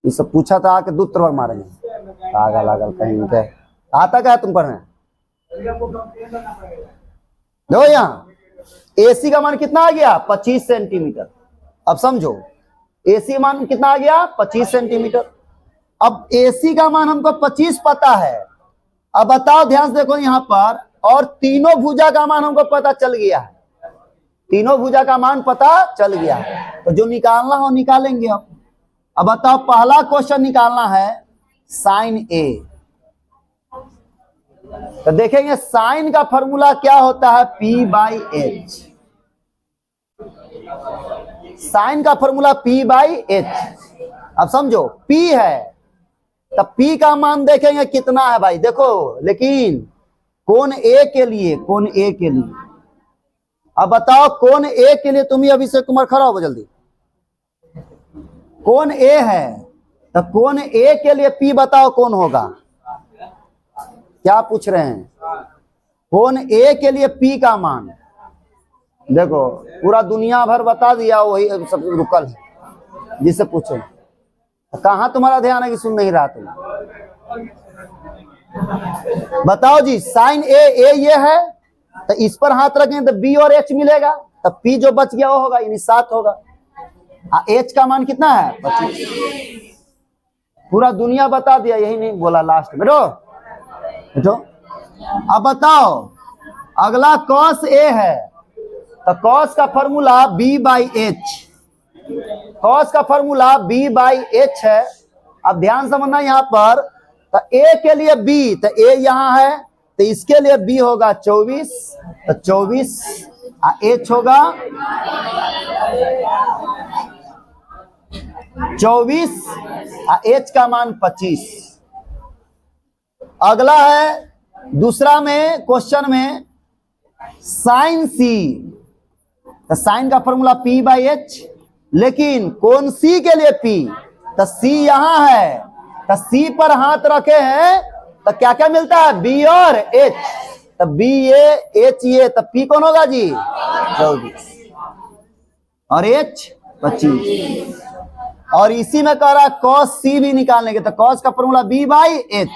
ये सब पूछा था आके दूध तरह मारेंगे, पागल आगल कहीं के। आता क्या है तुम पढ़ने? देखो यहाँ AC का मान कितना आ गया? 25 सेंटीमीटर। अब समझो AC मान कितना आ गया? 25 सेंटीमीटर। अब AC का मान हमको 25 पता है। अब बताओ ध्यान से देखो यहाँ पर, और तीनों भुजा का मान हमको पता चल गया है। तीनों भुजा का मान पता चल गया है, तो जो निकालना हो निकालेंगे। अब बताओ पहला क्वेश्चन निकालना है साइन ए। तो देखेंगे साइन का फॉर्मूला क्या होता है? P/H। साइन का फॉर्मूला P/H। अब समझो P है तो P का मान देखेंगे कितना है भाई, देखो। लेकिन कोण ए के लिए, कोण ए के लिए। अब बताओ कोण ए के लिए, तुम ही अभिषेक कुमार खड़ा हो जल्दी। कोण ए है तो कोण ए के लिए पी बताओ कौन होगा। क्या पूछ रहे हैं? कोण ए के लिए पी का मान देखो, पूरा दुनिया भर बता दिया, वही सब रुकल है जिससे पूछो। तो कहां तुम्हारा ध्यान है कि सुन नहीं रहा तुम? बताओ जी, साइन ए ये है तो इस पर हाथ रखें तो बी और एच मिलेगा, तो पी जो बच गया वो होगा, यानी 7 होगा। एच का मान कितना है? 25। पूरा दुनिया बता दिया, यही नहीं बोला लास्ट में। बैठो बैठो। अब बताओ अगला कॉस ए है तो कॉस का formula B by H, cos का फॉर्मूला बी बाई एच है। अब ध्यान समझना यहाँ पर, तो ए के लिए बी, तो ए यहाँ है तो इसके लिए बी होगा 24, तो 24 एच होगा 24, एच का मान 25। अगला है दूसरा में क्वेश्चन में साइन सी, तो साइन का फॉर्मूला पी बाई एच, लेकिन कौन सी के लिए पी, तो सी यहां है तो सी पर हाथ रखे हैं तो क्या क्या मिलता है? बी और एच, तो बी ये एच ये, तो पी कौन होगा जी? 24 और एच 25। और इसी में कह रहा है कॉस सी भी निकालने के, तो कॉस का फॉर्मूला बी बाई एच,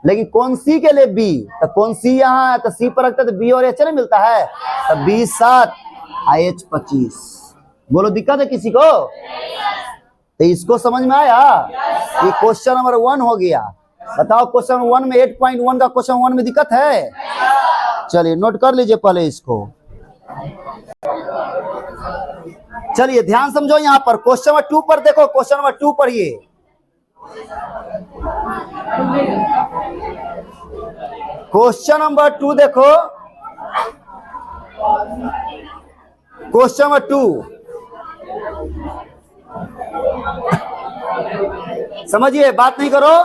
लेकिन कौन सी के लिए बी, तो कौन सी यहाँ है तो सी पर रखते तो बी और एच नहीं मिलता है, तो बी 7 एच 25। बोलो दिक्कत है किसी को? तो इसको समझ में आया? ये क्वेश्चन नंबर 1 हो गया। बताओ क्वेश्चन 1 में 8.1 का क्वेश्चन 1 में दिक्कत है? चलिए नोट कर लीजिए पहले इसको। चलिए ध्यान समझो यहाँ पर क्वेश्चन नंबर 2 पर देखो, क्वेश्चन नंबर 2 पढ़िए। क्वेश्चन नंबर 2 देखो, क्वेश्चन नंबर 2 समझिए, बात नहीं करो।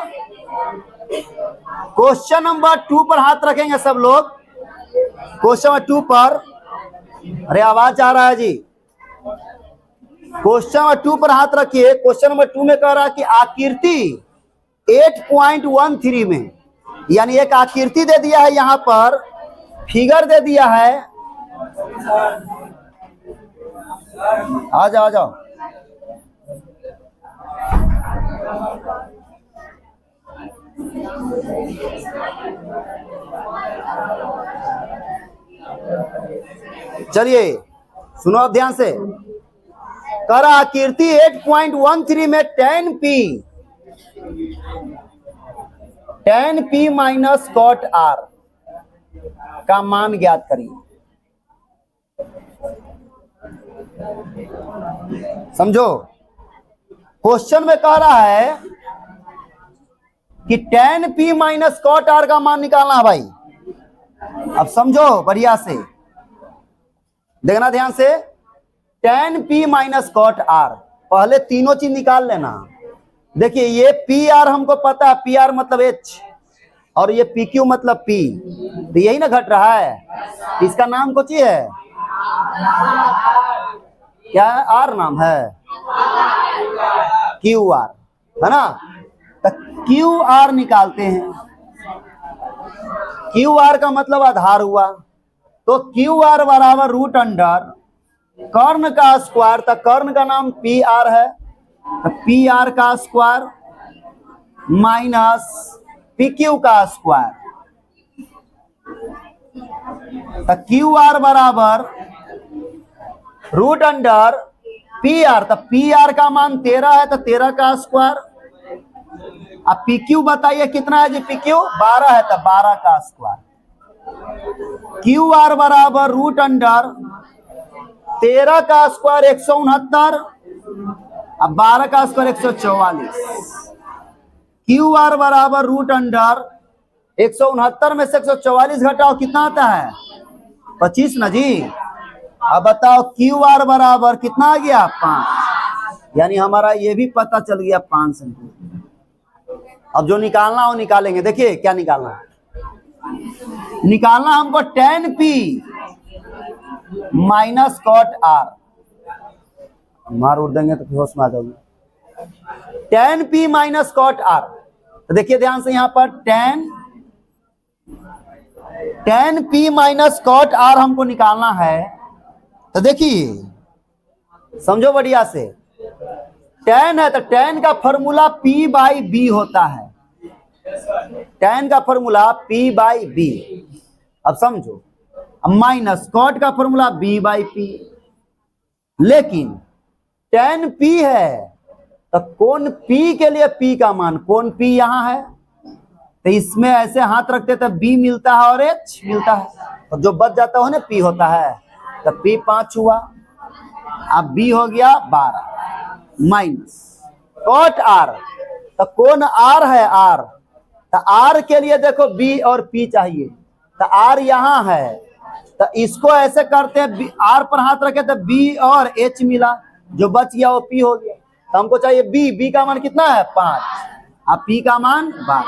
क्वेश्चन नंबर 2 पर हाथ रखेंगे सब लोग। क्वेश्चन नंबर 2 पर, अरे आवाज आ रहा है जी। क्वेश्चन नंबर 2 पर हाथ रखिए। क्वेश्चन नंबर 2 में कह रहा है कि आकृति 8.13 में, यानी एक आकृति दे दिया है, यहां पर फिगर दे दिया है। आ जाओ आ जाओ। चलिए सुनो अब ध्यान से। कह रहा आकृति 8.13 में tan P minus cot R का मान ज्ञात करिए। समझो, क्वेश्चन में कह रहा है कि tan P minus cot R का मान निकालना है भाई। अब समझो बढ़िया से, देखना ध्यान से। tan P minus cot R, पहले तीनों चीज निकाल लेना। देखिए ये पी आर हमको पता है, पी आर मतलब एच, और ये पी क्यू मतलब पी, तो यही ना घट रहा है। इसका नाम कुछ ही है, क्या है? आर नाम है, क्यू आर है ना। तो क्यू आर निकालते हैं। क्यू आर का मतलब आधार हुआ, तो क्यू आर बराबर रूट अंडर कर्ण का स्क्वायर, तो कर्ण का नाम पी आर है, तो पी आर का स्क्वायर माइनस पी क्यू का स्क्वायर, तो क्यू आर बराबर रूट अंडर पी आर, तो पी आर का मान 13 है तो 13 का स्क्वायर। अब पी क्यू बताइए कितना है जी? पी क्यू 12 है तो 12 का स्क्वायर। क्यू आर बराबर रूट अंडर 13 का स्क्वायर 169, अब 12 का स्क्वायर 144। क्यू आर बराबर रूट अंडर 169 में से 144 घटाओ, कितना आता है? 25 ना जी। अब बताओ क्यू आर बराबर कितना आ गया? 5, यानी हमारा ये भी पता चल गया 5 सेंटीमीटर। अब जो निकालना हो निकालेंगे। देखिए क्या निकालना है। निकालना हमको tan P minus cot R। मार उड़ देंगे तो होश में आ जाओगे। tan P minus cot R, तो देखिए ध्यान से यहां पर tan P minus cot R हमको निकालना है। तो देखिए समझो बढ़िया से, tan है तो tan का फॉर्मूला P बाई B होता है। tan का फॉर्मूला P बाई B, अब समझो, माइनस cot का फॉर्मूला B बाई P। लेकिन tan P है तो कोण P के लिए P का मान, कोण P यहां है तो इसमें ऐसे हाथ रखते तो B मिलता है और H मिलता है, तो जो बच जाता है ना P होता है, तो P 5 हुआ, अब B हो गया 12 माइनस cot R, तो कोण R है R, तो R के लिए देखो B और P चाहिए, तो R यहां है तो इसको ऐसे करते हैं, R पर हाथ रखे तो B और H मिला, जो बच गया वो P हो गया। तो हमको चाहिए B का मान कितना है 5, अब P का मान 12।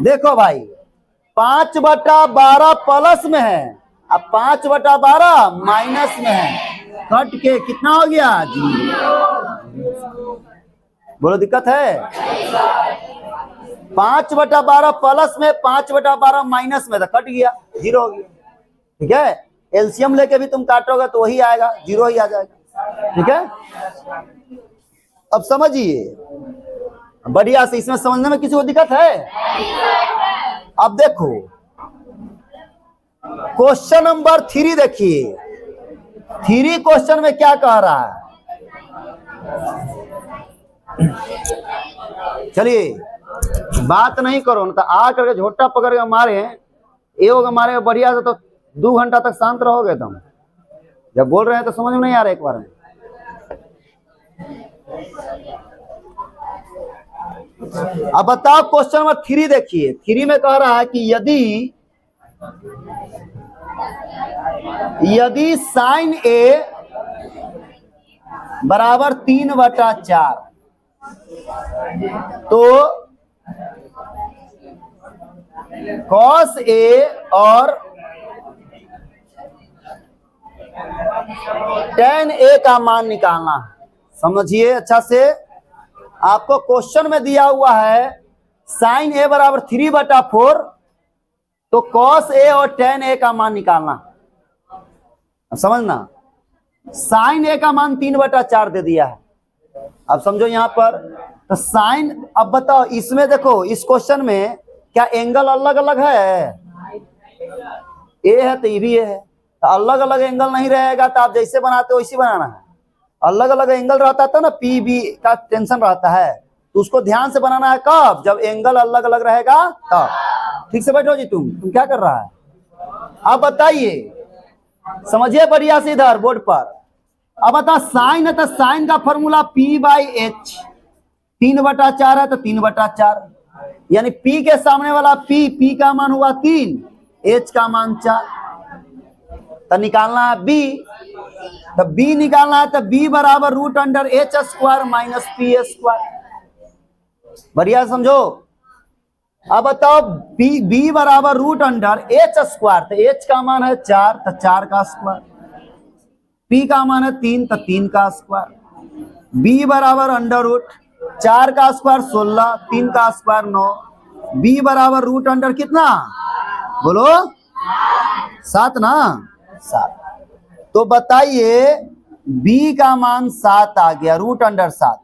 देखो भाई 5/12 प्लस में है, अब 5/12 माइनस में है, कट के कितना हो गया 0। बोलो दिक्कत है? 5/12 प्लस में, 5/12 माइनस में, तो कट गया 0 हो गया। ठीक है, एलसीएम लेके भी तुम काटोगे तो वही आएगा, 0 ही आ जाएगा। ठीक है, अब समझिए बढ़िया से, इसमें समझने में किसी को दिक्कत है? अब देखो क्वेश्चन नंबर 3 देखिए, 3 क्वेश्चन में क्या कह रहा है। चलिए बात नहीं करो ना, तो आ करके झोटा पकड़ के मारे, ये होगा मारे बढ़िया से, तो 2 घंटा तक शांत रहोगे तुम। जब बोल रहे हैं तो समझ में नहीं आ रहा एक बार में। अब बताओ क्वेश्चन नंबर 3 देखिए, 3 में कह रहा है कि यदि साइन A बराबर 3/4 तो cos A और tan A का मान निकालना है। समझिए अच्छा से, आपको क्वेश्चन में दिया हुआ है साइन A बराबर 3/4, तो cos A और tan A का मान निकालना। अब समझना, साइन A का मान 3/4 दे दिया है। अब समझो यहां पर, तो साइन, अब बताओ इसमें देखो, इस क्वेश्चन में क्या एंगल अलग अलग है? ए है तो ये भी है, तो अलग अलग एंगल नहीं रहेगा, तो आप जैसे बनाते हो वैसे बनाना है। अलग अलग एंगल रहता था ना, पी बी का टेंशन रहता है, तो उसको ध्यान से बनाना है। कब? जब एंगल अलग अलग रहेगा तब। ठीक से बैठो जी, तुम क्या कर रहा है? आप बताइए, समझिए बढ़िया से इधर बोर्ड पर। अब बता, साइन है तो साइन का फॉर्मूला P बाई H, 3/4 है तो 3/4, यानी P के सामने वाला P का मान हुआ 3, H का मान 4, तो निकालना है B। तो B निकालना है तो B बराबर √H² माइनस P²। बढ़िया समझो। अब बताओ B बराबर √H², तो H का मान है 4, तो 4 का स्क्वायर, P का मान है 3, तो 3 का स्क्वायर, B बराबर √4 का स्क्वायर 16, 3 का स्क्वायर 9, B बराबर √अंडर कितना बोलो 7 ना, 7। तो बताइए B का मान 7 आ गया, √7।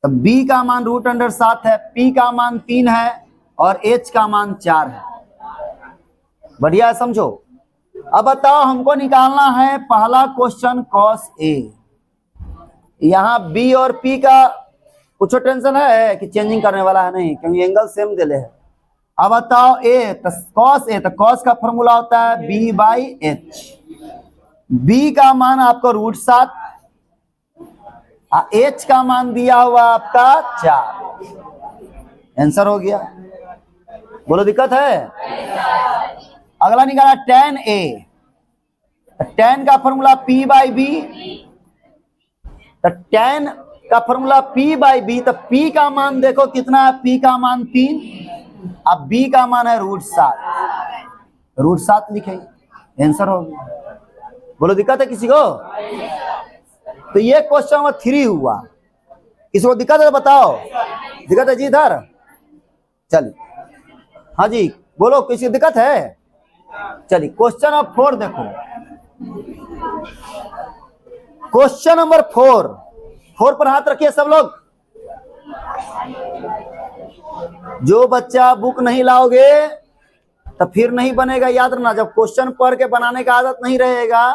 तो B का मान √7 है, P का मान 3 है और H का मान 4 है। बढ़िया समझो। अब बताओ हमको निकालना है पहला क्वेश्चन cos A। यहाँ B और P का कुछ टेंशन है कि चेंजिंग करने वाला है नहीं, क्योंकि एंगल सेम दिले है। अब बताओ A, तो cos A, तो cos का फॉर्मूला होता है B बाई H। B का मान आपको √7, H का मान दिया हुआ आपका 4। आंसर हो गया। बोलो दिक्कत है? अगला निकाला tan A, tan का फॉर्मूला P बाई B, तो tan का फॉर्मूला P बाई B, तो P का मान देखो कितना है, P का मान 3, अब b का मान है √7, √7 लिखे, आंसर हो गया। बोलो दिक्कत है किसी को? तो ये क्वेश्चन नंबर 3 हुआ। किसी को दिक्कत है तो बताओ, दिक्कत है जी इधर? चलिए, हाँ जी बोलो, किसी को दिक्कत है? चलिए क्वेश्चन नंबर 4 देखो, क्वेश्चन नंबर 4 पर हाथ रखिए सब लोग। जो बच्चा बुक नहीं लाओगे तो फिर नहीं बनेगा, याद रखना। जब क्वेश्चन पढ़ के बनाने का आदत नहीं रहेगा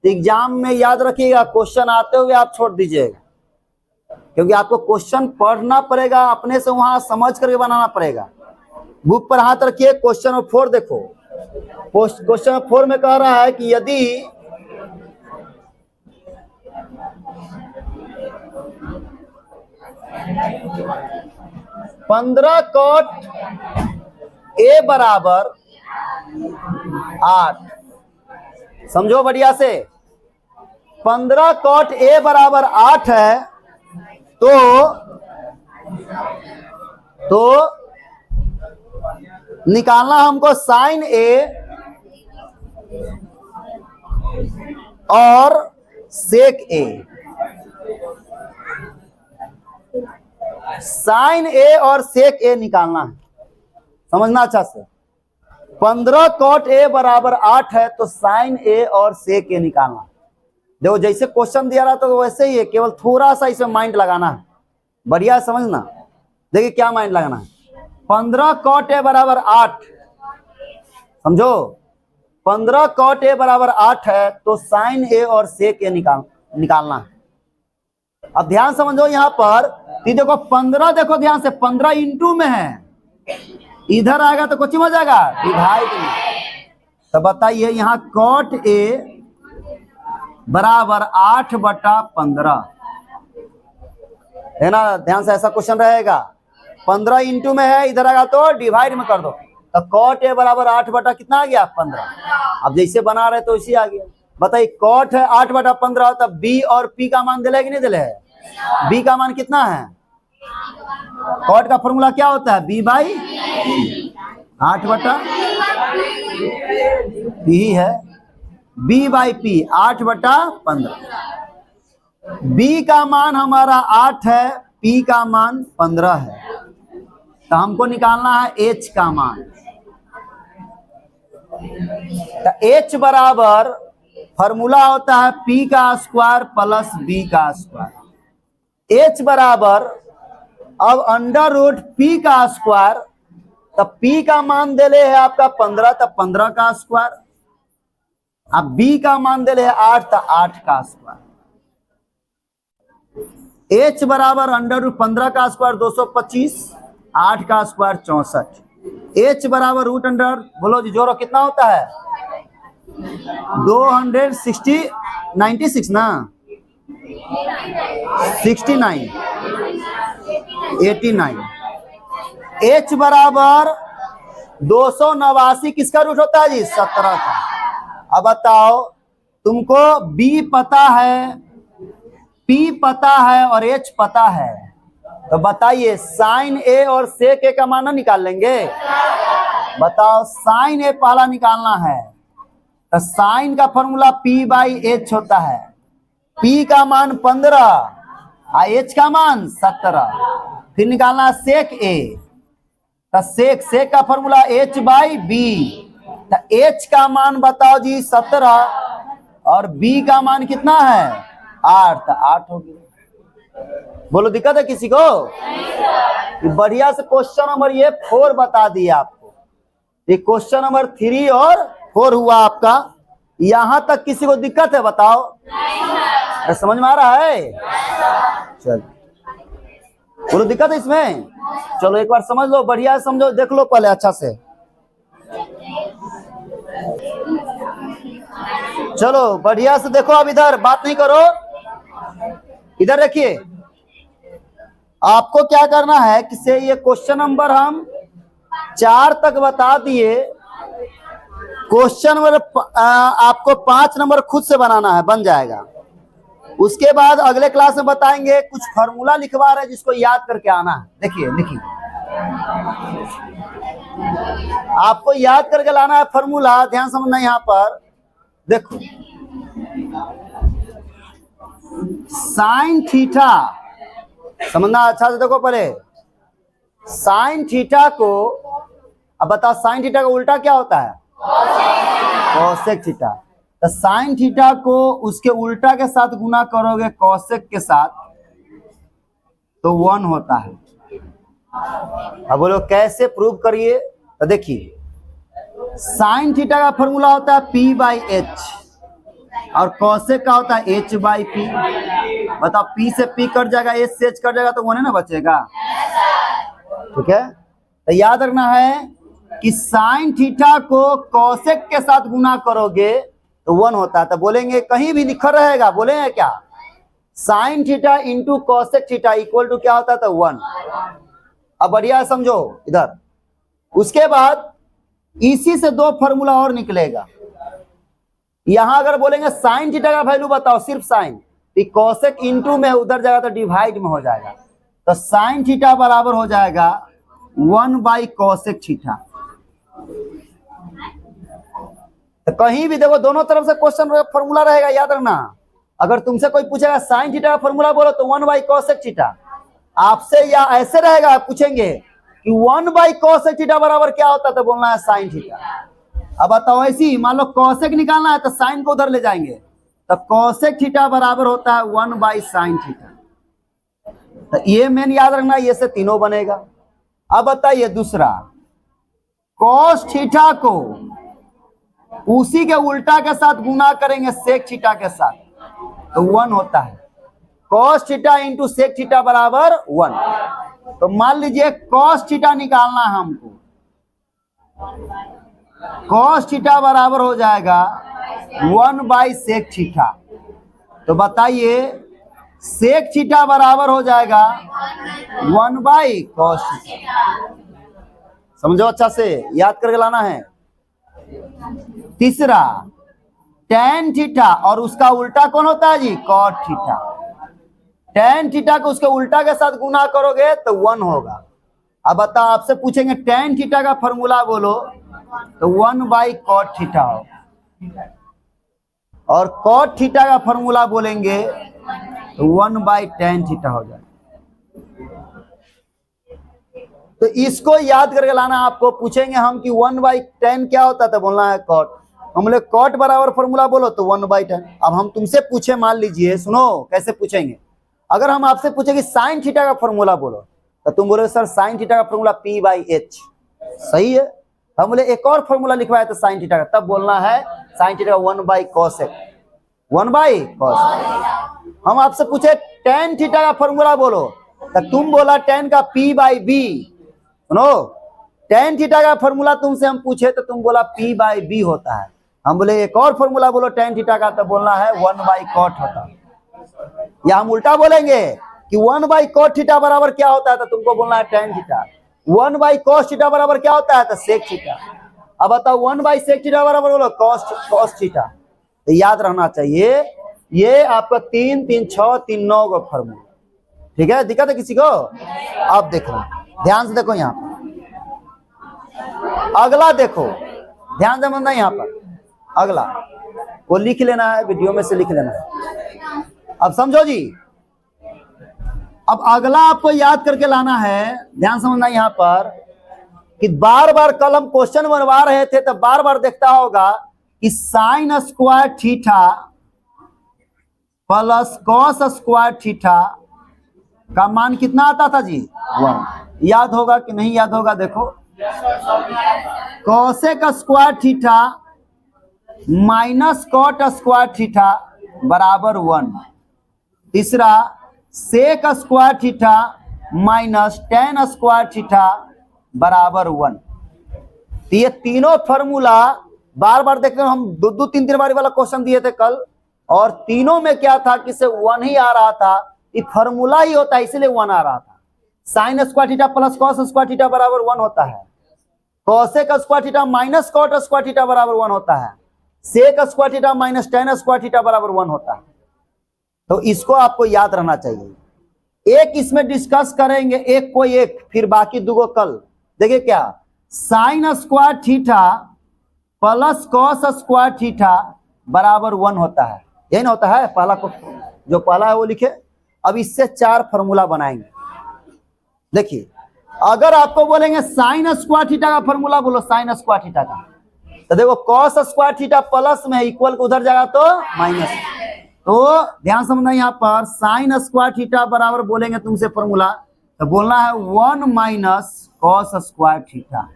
तो एग्जाम में याद रखिएगा, क्वेश्चन आते हुए आप छोड़ दीजिएगा, क्योंकि आपको क्वेश्चन पढ़ना पड़ेगा, अपने से वहां समझ करके बनाना पड़ेगा। बुक पर हाथ रखिए, क्वेश्चन नंबर 4 देखो। क्वेश्चन नंबर 4 में कह रहा है कि यदि पंद्रह कॉट ए बराबर 8, समझो बढ़िया से, 15 कॉट ए बराबर 8 है, तो निकालना हमको साइन ए और सेक ए। साइन ए और सेक ए निकालना है, समझना अच्छा से। 15 कॉट ए बराबर 8 है तो साइन ए और सेक ए निकालना। देखो जैसे क्वेश्चन दिया रहा था तो वैसे ही है, केवल थोड़ा सा इसमें माइंड लगाना है, बढ़िया समझना। देखिए क्या माइंड लगाना है, 15 कॉट ए बराबर 8, समझो 15 कॉट ए बराबर 8 है तो साइन ए और सेक ए निकालना है। अब ध्यान समझो यहाँ पर, देखो 15, देखो ध्यान से, 15 इंटू में है, इधर आएगा तो कुछ हो जाएगा डिवाइड में। तो बताइए यहाँ कॉट ए बराबर 8/15 है ना, ध्यान से ऐसा क्वेश्चन रहेगा। 15 इंटू में है, इधर आएगा तो डिवाइड में कर दो, तो कॉट ए बराबर 8 कितना आ गया 15। अब जैसे बना रहे तो इसी आ गया। बताइए कॉट है 8/15, तब बी और पी का मान दिले कि नहीं दिले है? बी का मान कितना है? कॉट का फॉर्मूला क्या होता है? बी बाई 8/, पी है, बी बाई पी 8/15। बी का मान हमारा 8 है, पी का मान 15 है, तो हमको निकालना है एच का मान। तो एच बराबर फॉर्मूला होता है पी का स्क्वायर प्लस बी का स्क्वायर। एच बराबर अब अंडर रूट पी का स्क्वायर, तब पी का मान देले है आपका 15, तब 15 का स्क्वायर। अब बी का मान देले है 8, तो 8 का स्क्वायर। एच बराबर अंडर रूट 15 का स्क्वायर 225, 8 का स्क्वायर 64। एच बराबर रूट अंडर, बोलो जी जोरो, कितना होता है? 260, 96 ना, 69, 89। एच बराबर 289 किसका रूट होता है जी? 17 का। अब बताओ, तुमको बी पता है, पी पता है और एच पता है, तो बताइए साइन ए और सेक ए का मान निकाल लेंगे। बताओ साइन ए पहला निकालना है, तो साइन का फॉर्मूला पी बाई एच होता है। पी का मान 15 और एच का मान 17। फिर निकालना सेक ए, तो सेक का फॉर्मूला एच बाई बी। तो एच का मान बताओ जी 17 और बी का मान कितना है? 8, तो 8 हो गया। बोलो दिक्कत है किसी को? बढ़िया से क्वेश्चन नंबर ये 4 बता दिया आपको। ये क्वेश्चन नंबर 3 और 4 हुआ आपका। यहां तक किसी को दिक्कत है बताओ? समझ में आ रहा है? चल, बोलो दिक्कत है इसमें? चलो एक बार समझ लो, बढ़िया समझो, देख लो पहले अच्छा से। चलो बढ़िया से देखो, अब इधर बात नहीं करो, इधर देखिए। आपको क्या करना है कि से ये क्वेश्चन नंबर हम 4 तक बता दिए। क्वेश्चन नंबर आपको 5 नंबर खुद से बनाना है, बन जाएगा। उसके बाद अगले क्लास में बताएंगे, कुछ फार्मूला लिखवा रहे हैं जिसको याद करके आना है। देखिए लिखिए, आपको याद करके लाना है फॉर्मूला, ध्यान समझना यहाँ पर देखो, साइन थीटा समझना अच्छा से देखो पहले, साइन थीटा को, अब बताओ साइन थीटा का उल्टा क्या होता है? Cosec theta. तो साइन थीटा को उसके उल्टा के साथ गुना करोगे कोसेक के साथ तो 1 होता है। अब बोलो कैसे प्रूव करिए? तो देखिए साइन थीटा का फॉर्मूला होता है P/H और कोसेक का होता है H/P। बताओ P से P कट जाएगा, H से H कट जाएगा तो 1 है ना बचेगा, ठीक है। तो याद रखना है कि साइन थीटा को कोसेक के साथ गुना करोगे तो 1 होता है। तो बोलेंगे कहीं भी लिखा रहेगा, बोलेंगे क्या? Sine theta into cosec theta equal to क्या होता है? तो 1। अब बढ़िया समझो इधर, उसके बाद इसी से 2 फॉर्मूला और निकलेगा। यहां अगर बोलेंगे साइन थीटा का वैल्यू बताओ, सिर्फ साइन, कोसेक इंटू में उधर जाएगा तो डिवाइड में हो जाएगा। तो साइन थीटा बराबर हो जाएगा 1/कोसेक थीटा। तो कहीं भी देखो दोनों तरफ से क्वेश्चन फॉर्मूला रहेगा, याद रखना। अगर तुमसे कोई पूछेगा साइन थीटा का फॉर्मूला बोलो तो 1/कोसेक थीटा आपसे, या ऐसे रहेगा पूछेंगे कि 1/कोसेक थीटा बराबर क्या होता है तो बोलना है साइन थीटा। अब बताओ ऐसी मान लो कोसेक निकालना है तो साइन को उधर ले जाएंगे, तो कोसेक थीटा बराबर होता है 1/साइन थीटा। तो ये मेन याद रखना, ये से तीनों बनेगा। अब बताइए दूसरा, कॉस थीटा को उसी के उल्टा के साथ गुना करेंगे सेक थीटा के साथ तो 1 होता है। Cos theta into sec theta बराबर 1। तो मान लीजिए कॉस थीटा निकालना है हमको, कॉस थीटा बराबर हो जाएगा 1/सेक थीटा। तो बताइए सेक थीटा बराबर हो जाएगा 1/कॉस थीटा। समझो अच्छा से, याद करके लाना है। तीसरा tan थीटा और उसका उल्टा कौन होता है जी? cot theta. tan थीटा को उसके उल्टा के साथ गुना करोगे तो 1 होगा। अब बताओ आपसे पूछेंगे tan थीटा का फॉर्मूला बोलो तो 1/cot थीटा हो, और cot थीटा का फॉर्मूला बोलेंगे तो 1/tan थीटा हो जाए। तो इसको याद करके लाना। आपको पूछेंगे हम कि 1/tan क्या होता है तो बोलना है cot। हम बोले cot बराबर फॉर्मूला बोलो तो 1/tan। अब हम तुमसे पूछे, मान लीजिए, सुनो कैसे पूछेंगे। अगर हम आपसे पूछे कि साइन थीटा का फॉर्मूला बोलो तो तुम बोले सर साइन थीटा का फॉर्मूला P/H, सही है। हम बोले एक और फॉर्मूला लिखवाया तो साइन थीटा का, तब बोलना है साइन थीटा 1/cosec, 1/cos। हम आपसे पूछे tan थीटा का फॉर्मूला बोलो तो तुम बोला tan का P/B। सुनो, tan थीटा का फॉर्मूला तुमसे हम पूछे तो तुम बोला P/B होता है। हम बोले एक और फॉर्मूला बोलो tan थीटा का तो बोलना है 1/cot होता है। या हम उल्टा बोलेंगे कि 1/cot थीटा बराबर क्या होता है तो तुमको बोलना है tan थीटा। 1/cos थीटा बराबर क्या होता है तो sec थीटा। अब बताओ 1/sec थीटा बराबर बोलो cos थीटा। तो याद रहना चाहिए ये आपका 3 3 6 3 9 का फॉर्मूला, ठीक है। दिक्कत है किसी को? अब देखो ध्यान से, देखो यहाँ पर अगला देखो, ध्यान से समझना। यहाँ पर अगला वो लिख लेना है, वीडियो में से लिख लेना है। अब समझो जी, अब अगला आपको याद करके लाना है, ध्यान समझना। यहाँ पर कि बार बार कल हम क्वेश्चन बनवा रहे थे तो बार बार देखता होगा कि sign square theta plus cos square theta का मान कितना आता था जी? 1। याद होगा कि नहीं याद होगा? देखो cosec square theta minus cot square theta बराबर 1। तीसरा sec square theta minus tan square theta बराबर 1। तो ये तीनों फॉर्मूला बार बार देखते हैं हम, 2-3 बार वाला क्वेश्चन दिए थे कल, और तीनों में क्या था कि से 1 ही आ रहा था। ये फॉर्मूला ही होता है इसलिए 1 आ रहा था। Sine square theta plus cos square theta बराबर 1 होता है। Cosec square theta minus cot square theta बराबर 1 होता है। Sec square theta minus tan square theta बराबर 1 होता है। तो इसको आपको याद रहना चाहिए। एक इसमें डिस्कस करेंगे, एक कोई एक, फिर बाकी दो कल। देखिए क्या, sign square theta plus cos square theta बराबर 1 होता है, यही ना होता है। पहला को जो पहला है वो लिखे। अब इससे 4 फॉर्मूला बनाएंगे। देखिए, अगर आपको बोलेंगे साइन स्क्वायर थीटा का फॉर्मूला बोलो, साइन स्क्वायर थीटा का, तो देखो कॉस स्क्वायर थीटा प्लस में इक्वल को उधर जाएगा तो माइनस। तो ध्यान समझना, यहाँ पर साइन स्क्वायर थीटा बराबर बोलेंगे तुमसे फॉर्मूला, तो बोलना है 1 माइनस कॉस स्क्वायर थीटा,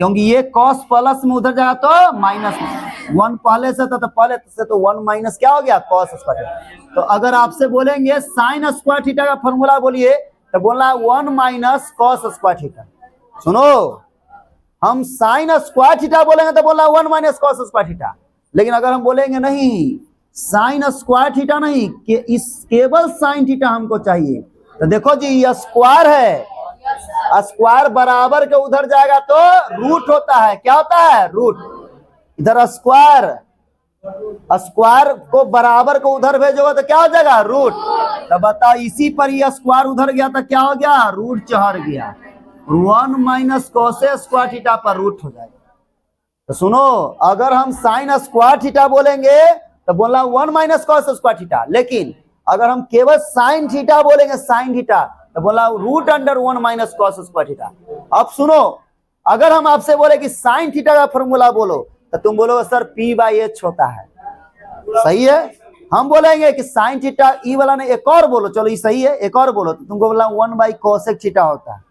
क्योंकि ये कॉस प्लस में उधर जाएगा तो माइनस में। 1 पहले से था तो पहले से तो 1 माइनस क्या हो गया, कॉस स्क्वायर थीटा। तो अगर आपसे बोलेंगे साइन स्क्वायर थीटा का फॉर्मूला बोलिए, तो बोलना है 1 माइनस कॉस स्क्वायर थीटा। सुनो, हम साइन स्क्वायर थीटा बोलेंगे तो बोलना 1 माइनस कॉस स्क्वायर थीटा। लेकिन अगर हम बोलेंगे नहीं साइन स्क्वायर थीटा नहीं, कि इस केवल साइन थीटा हमको चाहिए, तो देखो जी ये स्क्वायर है, स्क्वायर बराबर के उधर जाएगा तो रूट होता है। क्या होता है, रूट। इधर स्क्वायर, स्क्वायर को बराबर को उधर भेजोगे तो क्या हो जाएगा, रूट। तो बताओ, इसी पर ये स्क्वायर उधर गया तो क्या हो गया, रूट चढ़ गया। 1 माइनस कॉस स्क्वायर थीटा पर रूट हो जाएगा। तो सुनो, अगर हम साइन स्क्वायर थीटा बोलेंगे तो बोलना 1 माइनस कॉस स्क्वायर थीटा, लेकिन अगर हम केवल साइन थीटा बोलेंगे, साइन थीटा, तो बोला root under 1 minus cos square theta. अब सुनो, अगर हम आपसे बोले कि साइन थीटा का फॉर्मूला बोलो, तो तुम बोलोगे सर P/H होता है। सही है। हम बोलेंगे कि साइन थीटा, ई वाला ने एक और बोलो, चलो ये सही है, एक और बोलो, तो तुमको बोला 1/cosec थीटा होता है।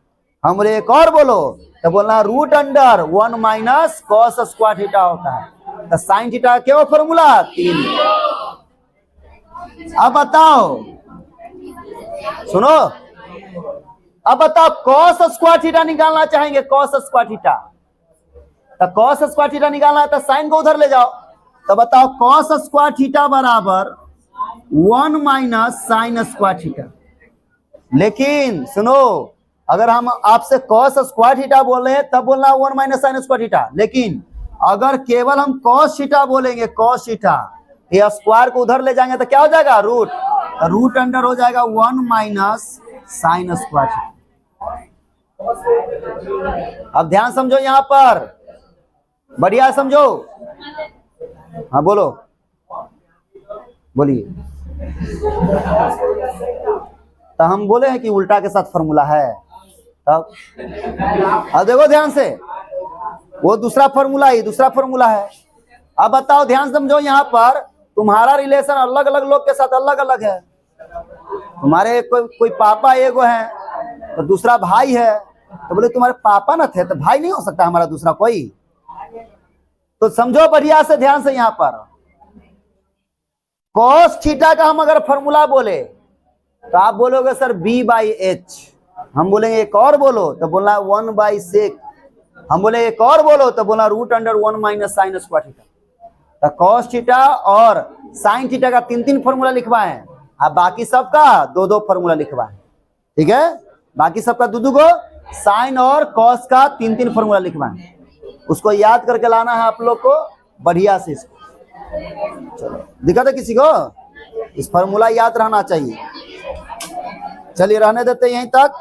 हम बोले एक और बोलो, तो बोलना root under 1 minus cos square theta होता है। तो साइन थीटा क्या वो फॉर्मूला 3। अब बताओ, सुनो, अब बताओ कॉस स्क्वायर थीटा निकालना चाहेंगे, कॉस स्क्वायर थीटा, तो कॉस स्क्वायर थीटा निकालना है तो साइन को उधर ले जाओ। तो बताओ कॉस स्क्वायर थीटा बराबर 1 माइनस साइन स्क्वायर थीटा। लेकिन सुनो, अगर हम आपसे कॉस स्क्वायर थीटा बोल रहे हैं तब बोलना 1 माइनस साइन स्क्वायर थीटा। लेकिन अगर केवल हम कॉस थीटा बोलेंगे, कॉस थीटा, ये स्क्वायर को उधर ले जाएंगे तो क्या हो जाएगा, रूट। तो रूट अंडर हो जाएगा 1 माइनस साइन स्क्वायर थीटा। अब ध्यान समझो, यहां पर बढ़िया समझो। हाँ बोलो, बोलिए। तो हम बोले हैं कि उल्टा के साथ फॉर्मूला है। तब अब देखो ध्यान से, वो दूसरा फॉर्मूला ही दूसरा फॉर्मूला है। अब बताओ, ध्यान समझो, यहाँ पर तुम्हारा रिलेशन अलग अलग लोग के साथ अलग अलग है। तुम्हारे कोई पापा एगो है, तो दूसरा भाई है, तो बोले तुम्हारे पापा न थे तो भाई नहीं हो सकता हमारा दूसरा कोई। तो समझो बढ़िया से, ध्यान से, यहाँ पर कॉस थीटा का हम अगर फॉर्मूला बोले तो आप बोलोगे सर B/H। हम बोलेंगे एक और बोलो तो बोलना 1/sec। हम बोले एक और बोलो तो बोला root under 1 minus sine square theta. तो कॉस थीटा और साइन थीटा का 3 फॉर्मूला लिखवाए, अब बाकी सबका 2 फॉर्मूला लिखवाए। ठीक है, बाकी सबका 2 को, साइन और कॉस का 3 फॉर्मूला लिखवाए। उसको याद करके लाना है आप लोग को बढ़िया से। इसको चलो, दिक्कत है किसी को? इस फॉर्मूला याद रहना चाहिए। चलिए रहने देते यहीं तक।